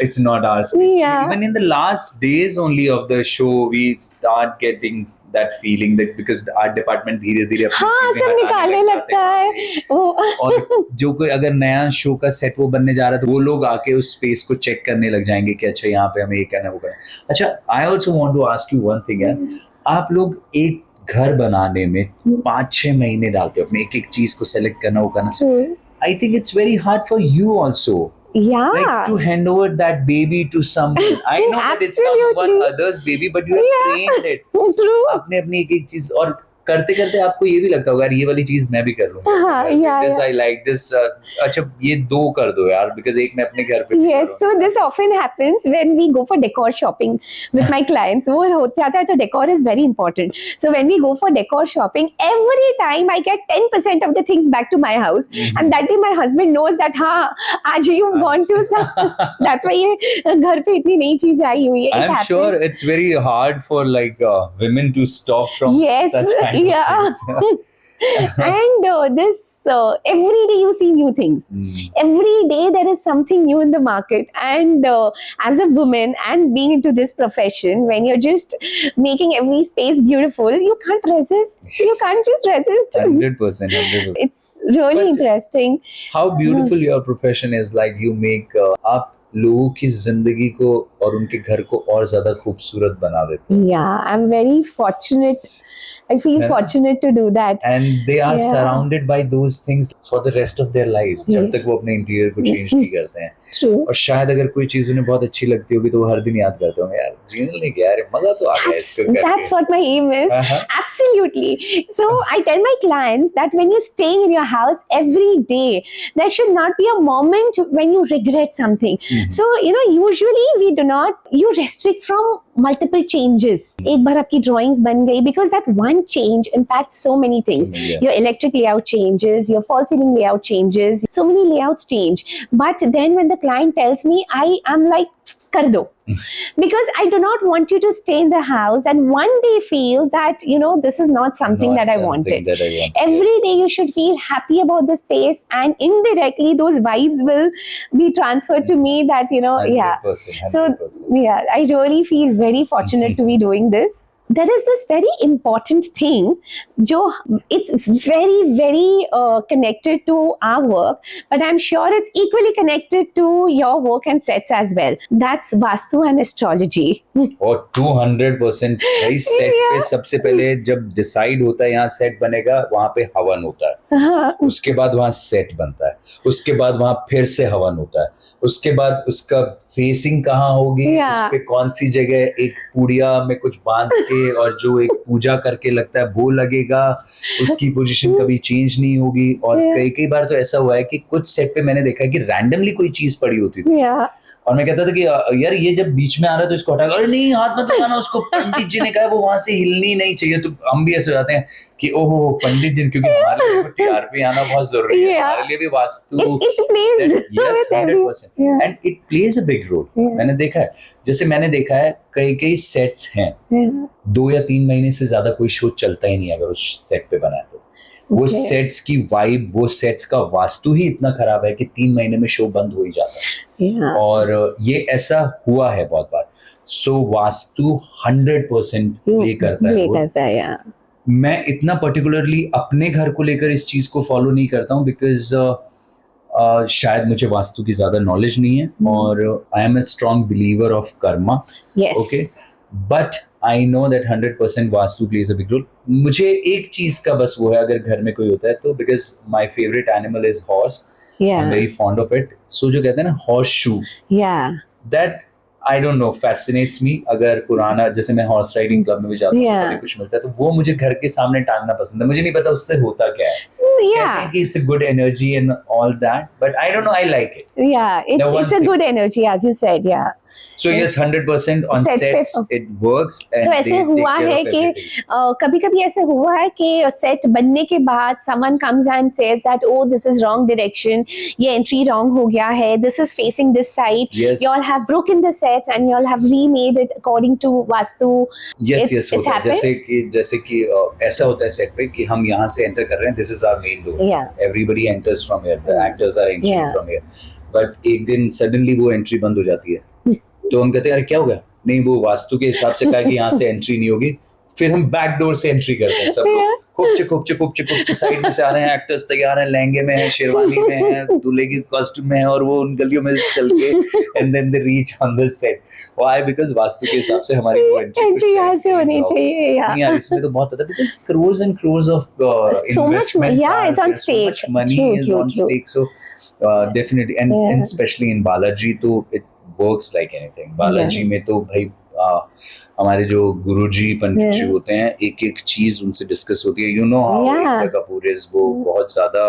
It's not our space. Yeah. Even in the last days only of the show, we start getting that feeling that because art department धीरे धीरे अपनी हाँ, चीजें सब हटाने निकालने लग लगता जाते है हैं वो। और जो कोई अगर नया शो का सेट वो बनने जा रहा है तो वो लोग आके उस स्पेस को चेक करने लग जाएंगे कि अच्छा यहाँ पे हमें ये करना है वो करना है। अच्छा, I also want to ask you one thing है, आप लोग एक घर बनाने में 5-6 महीने डालते हो अपने एक एक चीज को सेलेक्ट करना वो करना। I think it's very hard for you also, Yeah. like to hand over that baby to someone. I know that it's someone Absolutely. other's baby, but you have Yeah. trained it. True. अपने अपनी एक एक चीज और करते करते आपको ये भी लगता होगा यार ये वाली चीज मैं भी कर लूंगा। हाँ, yeah, This yeah. I like this. अच्छा ये 2 कर दो यार, because एक मैं अपने घर पे भी Yes, so करूंगा। this often happens when we go for decor shopping with my clients. वो हो जाता है तो decor is very important. So when we go for decor shopping, every time I get 10% of the things back to my house, and that day my husband knows that हाँ आज you want to that's why ये घर पे इतनी नई चीजें आई हुई है. It I'm happens. sure it's very hard for like women to stop from Yes, such kind yeah. of things. And this every day you see new things. Every day there is something new in the market, and as a woman and being into this profession, when you're just making every space beautiful, you can't resist. You can't just resist. 100%, 100%. It's really But- interesting. How beautiful your profession is, like you make आप लोगों की जिंदगी को और उनके घर को और ज्यादा खूबसूरत बना देते हैं। Yeah, I'm very fortunate. I feel Yeah. fortunate to do that. And they are Yeah. surrounded by those things for the rest of their lives, जब Yeah. तक वो अपने इंटीरियर को चेंज नहीं करते हैं। True. और शायद अगर कोई चीज उन्हें बहुत अच्छी लगती होगी तो वो हर दिन याद करते होंगे यार जीवन नहीं गया यार मजा तो आ गया इसको करके। That's what my aim is. Uh-huh. Absolutely. So I tell my clients that when you're staying in your house every day, there should not be a moment when you regret something. So, usually we do not, you restrict from multiple changes. एक बार आपकी drawings बन गई, because that one change impacts so many things. Yeah. Your electric layout changes, your false ceiling layout changes, so many layouts change. But then when the client tells me, I am like, कर दो. Because I do not want you to stay in the house and one day feel that, this is not something that I wanted. That I wanted. Every day you should feel happy about the space, and indirectly those vibes will be transferred to me that, yeah. 100%, So, 100%. yeah, I really feel very fortunate to be doing this. There is this very important thing, it's very, very connected to our work, but I'm sure it's equally connected to your work and sets as well. That's Vastu and astrology. और 200% भाई set Yeah. पे सबसे पहले जब decide होता है यहाँ set बनेगा वहां पे हवन होता है, उसके बाद वहां सेट बनता है, उसके बाद वहां फिर से हवन होता है, उसके बाद उसका फेसिंग कहाँ होगी, Yeah. उस पे कौन सी जगह एक पुड़िया में कुछ बांध के और जो एक पूजा करके लगता है वो लगेगा, उसकी पोजीशन कभी चेंज नहीं होगी। और Yeah. कई कई बार तो ऐसा हुआ है कि कुछ सेट पे मैंने देखा है कि रैंडमली कोई चीज पड़ी होती थी Yeah. और मैं कहता था कि यार ये जब बीच में आ रहा है तो इसको हटा, अरे नहीं हाथ मत लगाना उसको, पंडित जी ने कहा वो वहां से हिलनी नहीं चाहिए। तो हम भी ऐसे हो जाते हैं कि ओहो पंडित जी, क्योंकि हमारे लिए टीआरपी आना बहुत जरूरी है, Yeah. हमारे लिए भी vastu It plays yes, with every. 100%. Yeah. And it plays a big role. Yeah. मैंने देखा है, जैसे मैंने देखा है कई कई सेट्स हैं Yeah. 2 या 3 महीने से ज्यादा कोई शो चलता ही नहीं अगर उस सेट पे बना है तो वो Okay. सेट्स की वाइब, वो सेट्स का वास्तु ही इतना खराब है कि 3 महीने में शो बंद हो ही जाता है। Yeah. और ये ऐसा हुआ है बहुत बार। सो वास्तु 100% प्ले करता है Play role। करता है, yeah. मैं इतना पर्टिकुलरली अपने घर को लेकर इस चीज को फॉलो नहीं करता हूँ बिकॉज शायद मुझे वास्तु की ज्यादा नॉलेज नहीं है और I am a strong believer of karma. Yes. Okay, but I know that 100% Vastu plays a big role. मुझे एक चीज का बस वो है अगर घर में कोई होता है तो, because my favourite animal is horse, I am Yeah. Very fond of it. So जो कहते हैं ना horse shoe, Yeah. That I don't know fascinates me. अगर पुराना, जैसे मैं हॉर्स राइडिंग क्लब में भी जाता हूँ, Yeah. कभी कुछ मिलता है तो वो मुझे घर के सामने टांगना पसंद है। मुझे नहीं पता उससे होता क्या है, yeah, it's a good energy and all that, but I don't know, I like it. yeah, The one it's a thing. good energy, as you said. Yeah. So yes, 100% on Sets पे- sets it works and So they ऐसे take हुआ care है of कि everything. कभी कभी ऐसे हुआ है कि सेट बनने के बाद someone comes and says that oh this is wrong direction, ये entry wrong हो गया है, this is facing this side, Yes. you all have broken the sets and you all have remade it according to Vastu. Yes, It's होता है happened. जैसे कि ऐसा होता है सेट पे कि हम यहाँ से एंटर कर रहे हैं, this is our main door, Yeah. Everybody enters from here, the actors are entering Yeah. From here, but एक दिन सडनली वो एंट्री बंद हो जाती है, तो हम कहते हैं अरे क्या हो गया, नहीं वो वास्तु के हिसाब से कहा कि यहाँ से एंट्री नहीं होगी, फिर हम बैक डोर से एंट्री करते हैं, सब लोग खूबचे साइड में से आ रहे हैं, एक्टर्स तैयार हैं, लहंगे में हैं, शेरवानी में हैं, दूल्हे की कॉस्ट्यूम में है, और वो उन गलियों में चल के and then they reach on the set. Why? Because Vastu के हिसाब से हमारी वो एंट्री यहाँ से होनी चाहिए. नहीं यार, इसमें तो बहुत होता है, because crores and crores of So much money. investments Yeah, are it's on there, stake. so much money True, is true, on true. stake, so definitely, and Yeah. especially in Balaji, तो it works like anything. Balaji में तो भाई हमारे जो गुरुजी पंडित जी होते हैं, एक एक चीज उनसे डिस्कस होती है. You know how Ekta Kapoor is, वो बहुत ज्यादा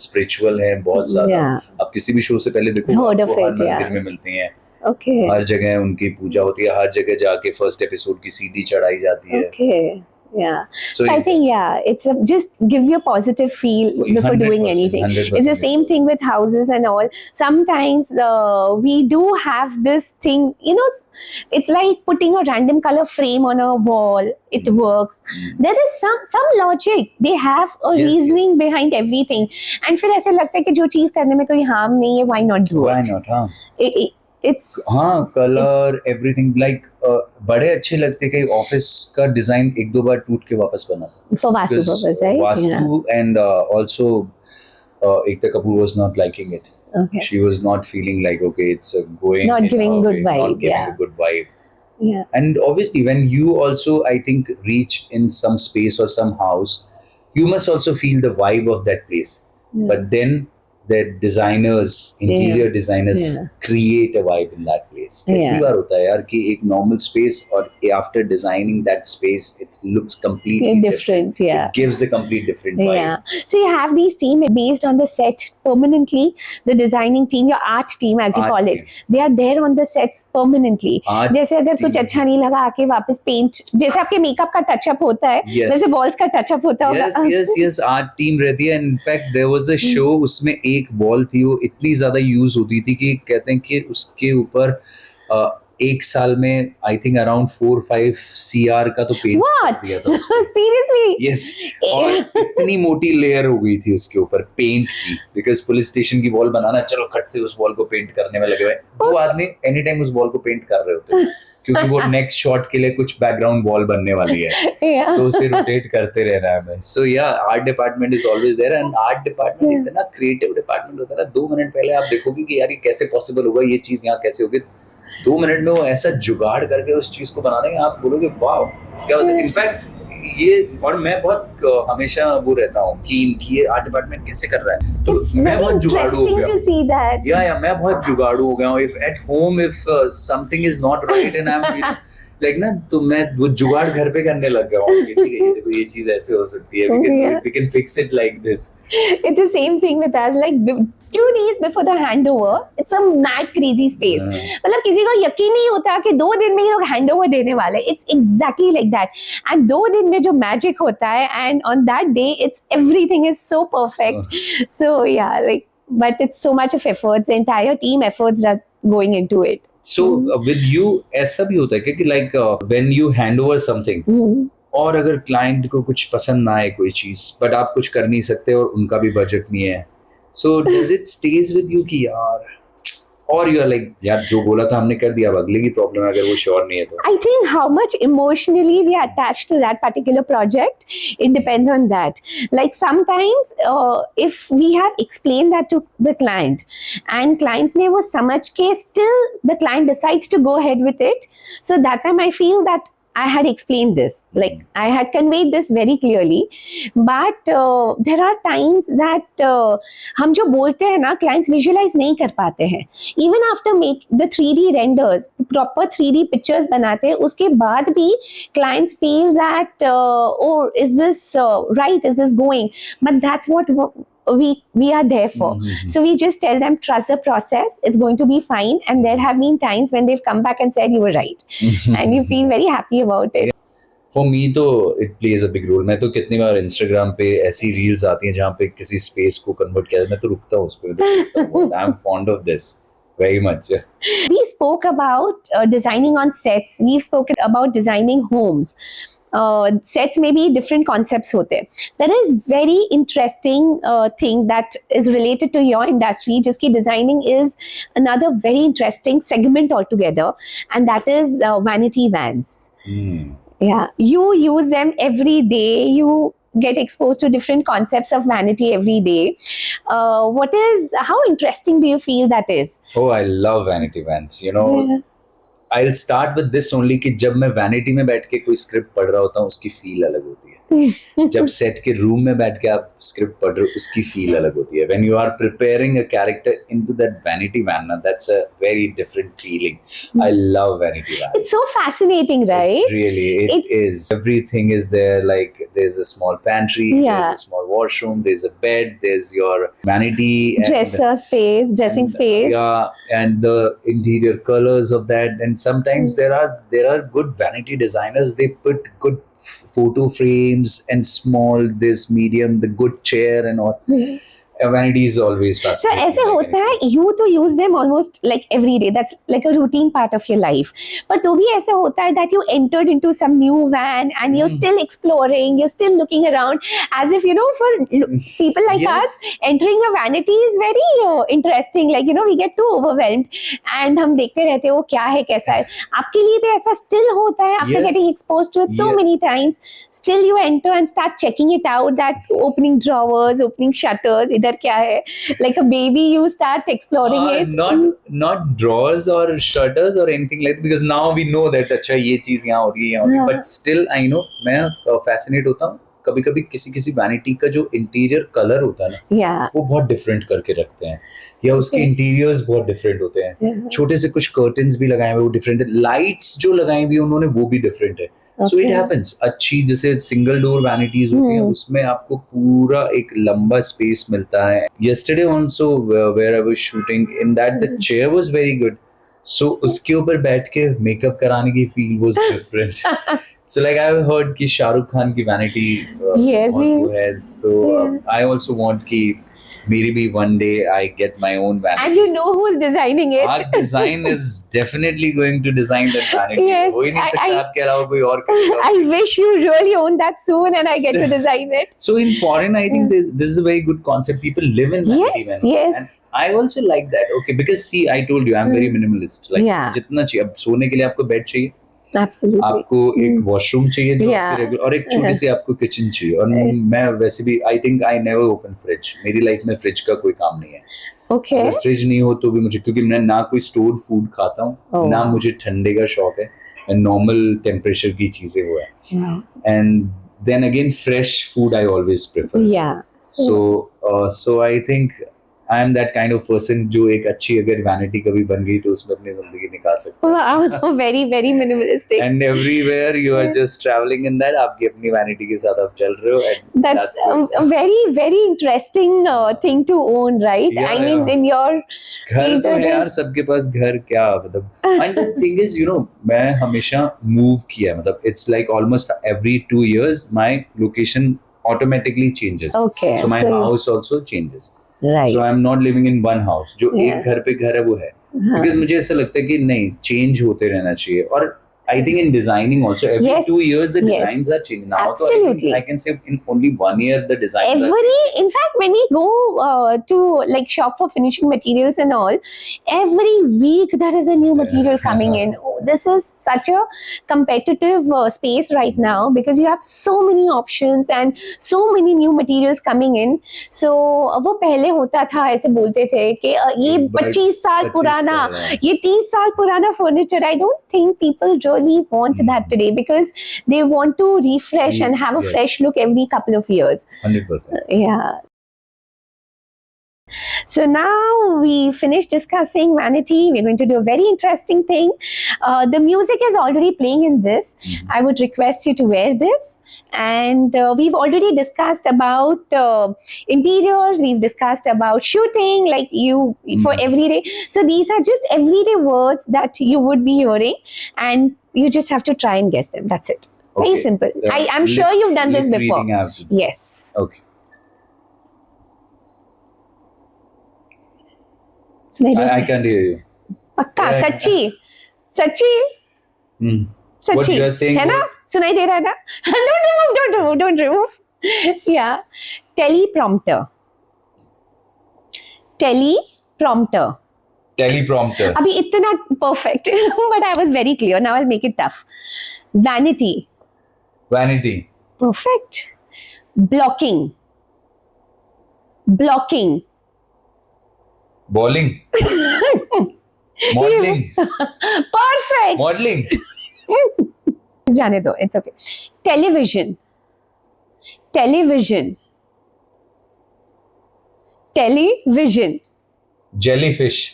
स्पिरिचुअल है, बहुत ज्यादा. आप किसी भी शो से पहले देखो, आपको हर मंदिर में मिलती हैं, हर जगह उनकी पूजा होती है, हर जगह जाके फर्स्ट एपिसोड की सीडी चढ़ाई जाती है. Yeah. So I think it's just gives you a positive feel before doing anything. 100%, it's the same thing with houses and all. Sometimes we do have this thing, it's like putting a random color frame on a wall. It works. There is some logic. They have a reasoning behind everything. And फिर ऐसे लगता है कि जो चीज करने में कोई harm नहीं है, why not do it? Why not? हाँ. It's कलर एवरीथिंग लाइक बड़े अच्छे लगते. कई ऑफिस का डिजाइन एक दो बार टूट के वापस बना for Vastu purpose, right? Vastu and also Ekta Kapoor was not liking it. Okay. She was not feeling like okay, it's going Not in giving her good way, vibe, not giving yeah. a good vibe. Yeah. And obviously, when you also, I think, reach in some space or some house, you must also feel the vibe of that place. But then the designers, interior designers, create a vibe in that place. कई बार होता है यार कि एक normal space और after designing that space, it looks completely different. Yeah. It gives a complete different vibe. Yeah. So you have these team based on the set permanently. The designing team, your art team as you call it, they are there on the sets permanently. जैसे अगर कुछ अच्छा नहीं लगा, आके वापस paint, जैसे आपके मेकअप का टचअप होता है, वैसे वॉल्स का टचअप होता होगा. Yes. आर्ट टीम रहती है. In fact, there was a show, उसमें एक वॉल थी, वो इतनी ज्यादा यूज होती थी कि कहते हैं कि उसके ऊपर एक साल में आई थिंक अराउंड 4-5 CR का तो पेंट कर दिया था. Seriously? Yes. और इतनी मोटी लेयर हो गई थी उसके ऊपर पेंट की, बिकॉज पुलिस स्टेशन की वॉल बनाना, चलो खट से उस वॉल को पेंट करने में लगे हुए. दो आदमी एनी टाइम उस वॉल को पेंट कर रहे होते हैं, क्योंकि वो नेक्स्ट शॉट के लिए कुछ बैकग्राउंड वॉल बनने वाली है, तो उसे रोटेट करते रहना है हमें. So yeah art department is always there. And art department इतना क्रिएटिव डिपार्टमेंट होता है ना, 2 मिनट पहले आप देखोगे कि यार ये कैसे पॉसिबल होगा, ये चीज यहाँ कैसे होगी, 2 मिनट में वो ऐसा जुगाड़ करके उस चीज को बना देंगे, आप बोलोगे वाओ क्या होता है. इनफैक्ट ये, और मैं बहुत हमेशा वो रहता हूँ कि ये आर्ट डिपार्टमेंट कैसे कर रहा है, तो मैं बहुत जुगाड़ू हो गया. या मैं बहुत जुगाड़ू हो गया हूँ. If at home if something is not right and I am like ना, तो मैं वो जुगाड़ घर पे करने लग गया हूँ. ठीक है, ये देखो ये चीज ऐसे हो सकती है, we can fix it like this. It's the same thing with us. Like 2 days before the handover, it's a mad crazy space. मतलब किसी को यकीन नहीं होता कि 2 दिन में ये लोग हैंडओवर देने वाले. It's exactly like that. And 2 दिन में जो मैजिक होता है, and on that day, it's everything is so perfect. So yeah, like, but it's so much of efforts. The entire team efforts are going into it. So with you ऐसा भी होता है कि like when you hand over something, और अगर client को कुछ पसंद ना आए कोई चीज, बट आप कुछ कर नहीं सकते और उनका भी बजट नहीं है, so does it stays with you कि यार, और यू आर लाइक यार जो बोला था हमने कर दिया, अब अगले की प्रॉब्लम है अगर वो श्योर नहीं है तो. I think how much emotionally we are attached to that particular project, it depends on that. Like sometimes if we have explained that to the client and client ने वो समझ के still the client decides to go ahead with it, so that time I feel that I had explained this, like I had conveyed this very clearly, but there are times that हम जो बोलते हैं ना clients visualize नहीं कर पाते हैं, even after make the 3D renders, proper 3D pictures बनाते हैं, उसके बाद भी clients feel that oh, is this right, is this going, but that's what we are there for. So we just tell them, trust the process, it's going to be fine. And there have been times when they've come back and said you were right, and you feel very happy about it. For me तो it plays a big role. मैं तो कितनी बार Instagram पे ऐसी reels आती हैं जहाँ पे किसी स्पेस को कन्वर्ट किया, मैं तो रुकता हूँ उस पर. I am fond of this very much. We spoke about designing on sets, we've spoken about designing homes. Sets may be different concepts hote. There is very interesting thing that is related to your industry, jiski designing is another very interesting segment altogether, and that is vanity vans. Yeah, you use them every day, you get exposed to different concepts of vanity every day. How interesting do you feel that is? Oh, I love vanity vans, you know. I'll start with this only कि जब मैं vanity में बैठ के कोई script पढ़ रहा होता हूँ उसकी फील अलग होती है. जब सेट के रूम में बैठ के आप स्क्रिप्ट पढ़ रहे हो उसकी फील अलग होती है. When you are preparing a character into that vanity van, that's a very different feeling. I love vanity vans. It's so fascinating, right? It's really, it is. Everything is there. Like there's a small pantry, there's a small washroom, there's a bed, there's your vanity, dressing space. Yeah, and the interior colors of that. And sometimes there are good vanity designers. They put good photo frames and small, this medium, the good chair and all. Vanity is always So fascinating. ऐसे होता है, you to use them almost like every day. That's like a routine part of your life. But तो भी ऐसे होता है that you entered into some new van and you're still exploring, you're still looking around, as if, you know, for people like us, entering a vanity is very interesting. Like, you know, we get too overwhelmed and हम देखते रहते हैं वो क्या है कैसा है. आपके लिए भी ऐसा still होता है after getting exposed to it so many times. Still you enter and start checking it out, that opening drawers, opening shutters, इधर क्या है, like a baby you start exploring it. Not drawers or shutters or anything like that, because now we know that अच्छा ये चीज यहाँ होती है, but still I know मैं fascinate होता हूँ कभी-कभी किसी वैनिटी का जो इंटीरियर कलर होता है ना, वो बहुत डिफरेंट करके रखते हैं, या उसके इंटीरियर्स बहुत डिफरेंट होते हैं. छोटे से कुछ कर्टन्स भी लगाए हुए वो डिफरेंट है, लाइट्स जो लगाई हुई उन्होंने वो भी डिफरेंट है. So it happens. अच्छी जैसे सिंगल डोर वैनिटीज होती हैं उसमें आपको पूरा एक लंबा स्पेस मिलता है. Yesterday also where I was shooting in that, the chair was very good. So उसके ऊपर बैठ के मेकअप कराने की feel was different. So like I've heard कि शाहरुख खान की वैनिटी बहुत है. So I also want कि मेरी भी one day I get my own vanity. And you know who's designing it. Our design is definitely going to design that vanity. Yes, हो ही नहीं सकता आपके अलावा कोई और करेगा. I wish you really own that soon and I get to design it. So in foreign, I think this is a very good concept. People live in vanity van. Yes. And I also like that. Okay, because see, I told you, I'm very minimalist. Like जितना चाहिए, अब सोने के लिए आपको bed चाहिए. Absolutely. आपको एक वॉशरूम चाहिए जो रेगुलर, और एक छोटी सी आपको किचन चाहिए. और मैं वैसे भी I think I never open fridge. मेरी लाइफ में फ्रिज का कोई काम नहीं है. अगर फ्रिज नहीं हो तो भी मुझे, क्योंकि मैं ना कोई स्टोर्ड फूड खाता हूँ, ना मुझे ठंडे का शौक है, नॉर्मल टेम्परेचर की चीजें हुआ है. And then again fresh food I always prefer. So I think I am that kind of person जो एक अच्छी अगर वैनिटी कभी बन गई तो उसमें अपनी जिंदगी निकाल सकते हैं. Wow, very very minimalistic. And everywhere you are just traveling in that, आपकी अपनी वैनिटी के साथ आप चल रहे हो. And that's a very very interesting thing to own, right? I mean in your घर तो है यार, सबके पास घर क्या मतलब. And the thing is, you know, मैं हमेशा move किया, मतलब it's like almost every 2 years my location automatically changes. Okay. So my house also changes. Right. So I'm not living in one house. जो एक घर पे घर है वो है. Because मुझे ऐसा लगता है कि नहीं, चेंज होते रहना चाहिए. और I think in designing also every 2 years the designs are changing. Now Absolutely. I can say in only 1 year the designs are changing. In fact, when we go to like shop for finishing materials and all, every week there is a new material coming in. this is such a competitive space right now because you have so many options and so many new materials coming in. So वो पहले होता था, ऐसे बोलते थे कि ये 25 साल पुराना, ये 30 साल पुराना furniture. I don't think people really want that today because they want to refresh and have a fresh look every couple of years. 100%. Yeah. So now we finished discussing vanity. We're going to do a very interesting thing. The music is already playing in this. I would request you to wear this. And we've already discussed about interiors. We've discussed about shooting, like you for everyday. So these are just everyday words that you would be hearing, and you just have to try and guess them. That's it. Very Okay. simple. Yeah. I'm sure you've done this Lip before. reading I have to do. Yes. Okay. सुनाई दे I can't hear you. पक्का Yeah, सच्ची सच्ची Hmm. What सच्ची you are saying है ना सुनाई दे रहा है ना don't remove yeah teleprompter Teleprompter. अभी इतना perfect but I was very clear. Now I'll make it tough. Vanity, Vanity. perfect. Blocking, Bowling. Modeling. perfect. Modeling. जाने दो, it's okay. Television, Jellyfish.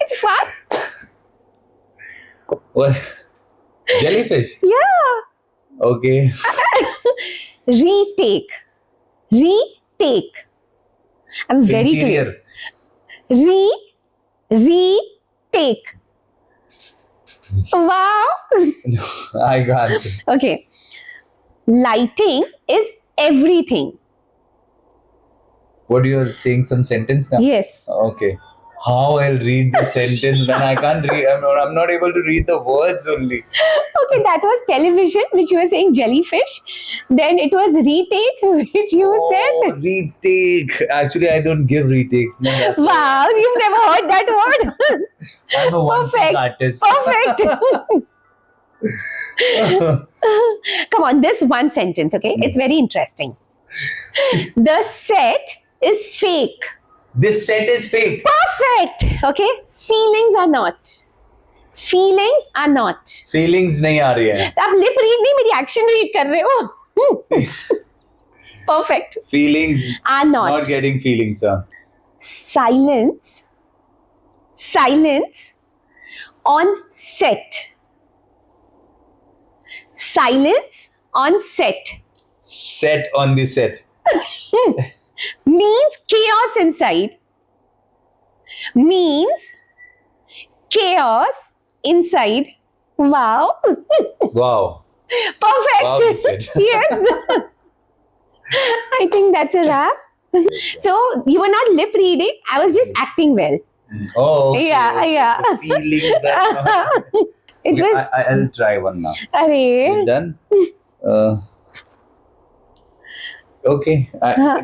it's fun. What? Jellyfish. Yeah. Okay. Retake. I'm very Interior. clear. Retake. Wow. I can't. Okay. Lighting is everything. What you are saying? Some sentence now? Yes. Okay. How I'll read the sentence when I can't read? I'm not able to read the words only. Okay, that was television, which you were saying jellyfish. Then it was retake, which you said. Retake. Actually, I don't give retakes. No, that's why. Wow, you've never heard that word. I'm a one-take Perfect. artist. Perfect. Come on, this one sentence, okay? It's very interesting. The set is fake. This set is fake. Perfect. Okay? Feelings are not. Feelings नहीं आ रही है. आप lip read नहीं मेरी action read कर रहे हो. Perfect. Feelings Are not. Not getting feelings, sir. Silence on set. Silence on set Set on the set. means chaos inside. Wow. Wow. Perfect. Wow, you said. Yes. I think that's a wrap. So you were not lip reading. I was just acting well. Oh, okay. Yeah. The feelings are not. It Okay, was. I'll try one now. Arey. You done? Okay.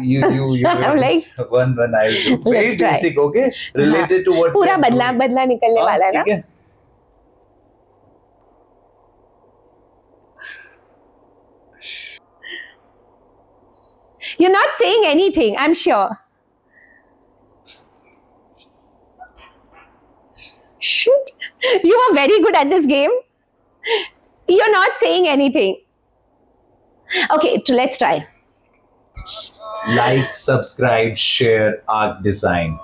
You I'm like, one I'll do. Very let's try. basic, okay? Related to what पूरा we are doing. बदला निकलने वाला है ना. ठीक है. You're not saying anything, I'm sure. Shoot. You are very good at this game. You're not saying anything. Okay, let's try. Like, subscribe, share, Arc Design.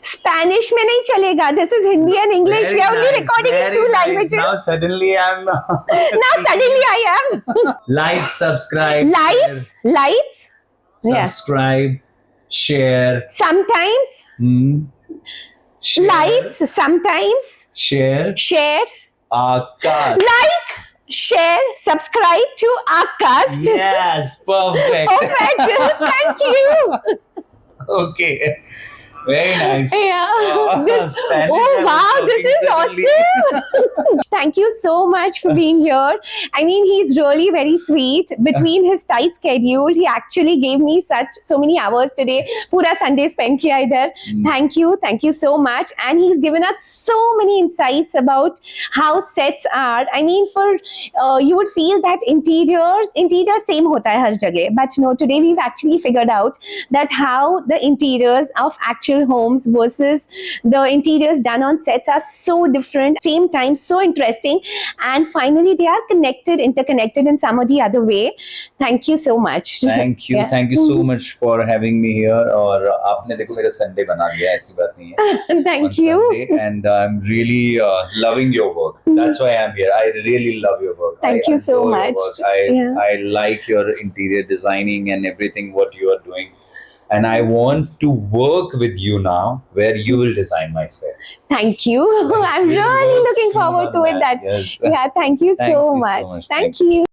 Spanish में नहीं चलेगा. This is Hindi and English. Very We are only nice, recording in very two nice. languages. Now suddenly I'm. Now suddenly I am. Like, subscribe, Lights. Yeah. subscribe, share. Sometimes. Share, Lights. Sometimes. Share. Share. Arcast. Like. Share. Subscribe to our cast. Yes, perfect. Perfect. Thank you. Okay. Very nice. Yeah. Oh, This, Spanish, oh I was wow, this talking is suddenly. awesome. thank you so much for being here. I mean, he's really very sweet. Between his tight schedule, he actually gave me so many hours today. Pura Sunday spent kiya idhar. Thank you so much. And he's given us so many insights about how sets are. I mean, for you would feel that interior same hota hai har jagah, but no, today we've actually figured out that how the interiors of actual homes versus the interiors done on sets are so different, same time so interesting, and finally they are interconnected in some or the other way. Thank you so much. Thank you Yeah. Thank you so much for having me here और आपने देखो मेरा Sunday बना दिया, ऐसी बात नहीं है. Thank you. And I'm really loving your work. That's why I'm here. I really love your work. Thank I you so adore your much. work. Yeah. I like your interior designing and everything what you are doing. And I want to work with you now, where you will design my set. Thank you. I'm We'll really work looking soon forward on to it. that. Yes. Yeah, thank you Thank so you so much. much. Thank Thank you.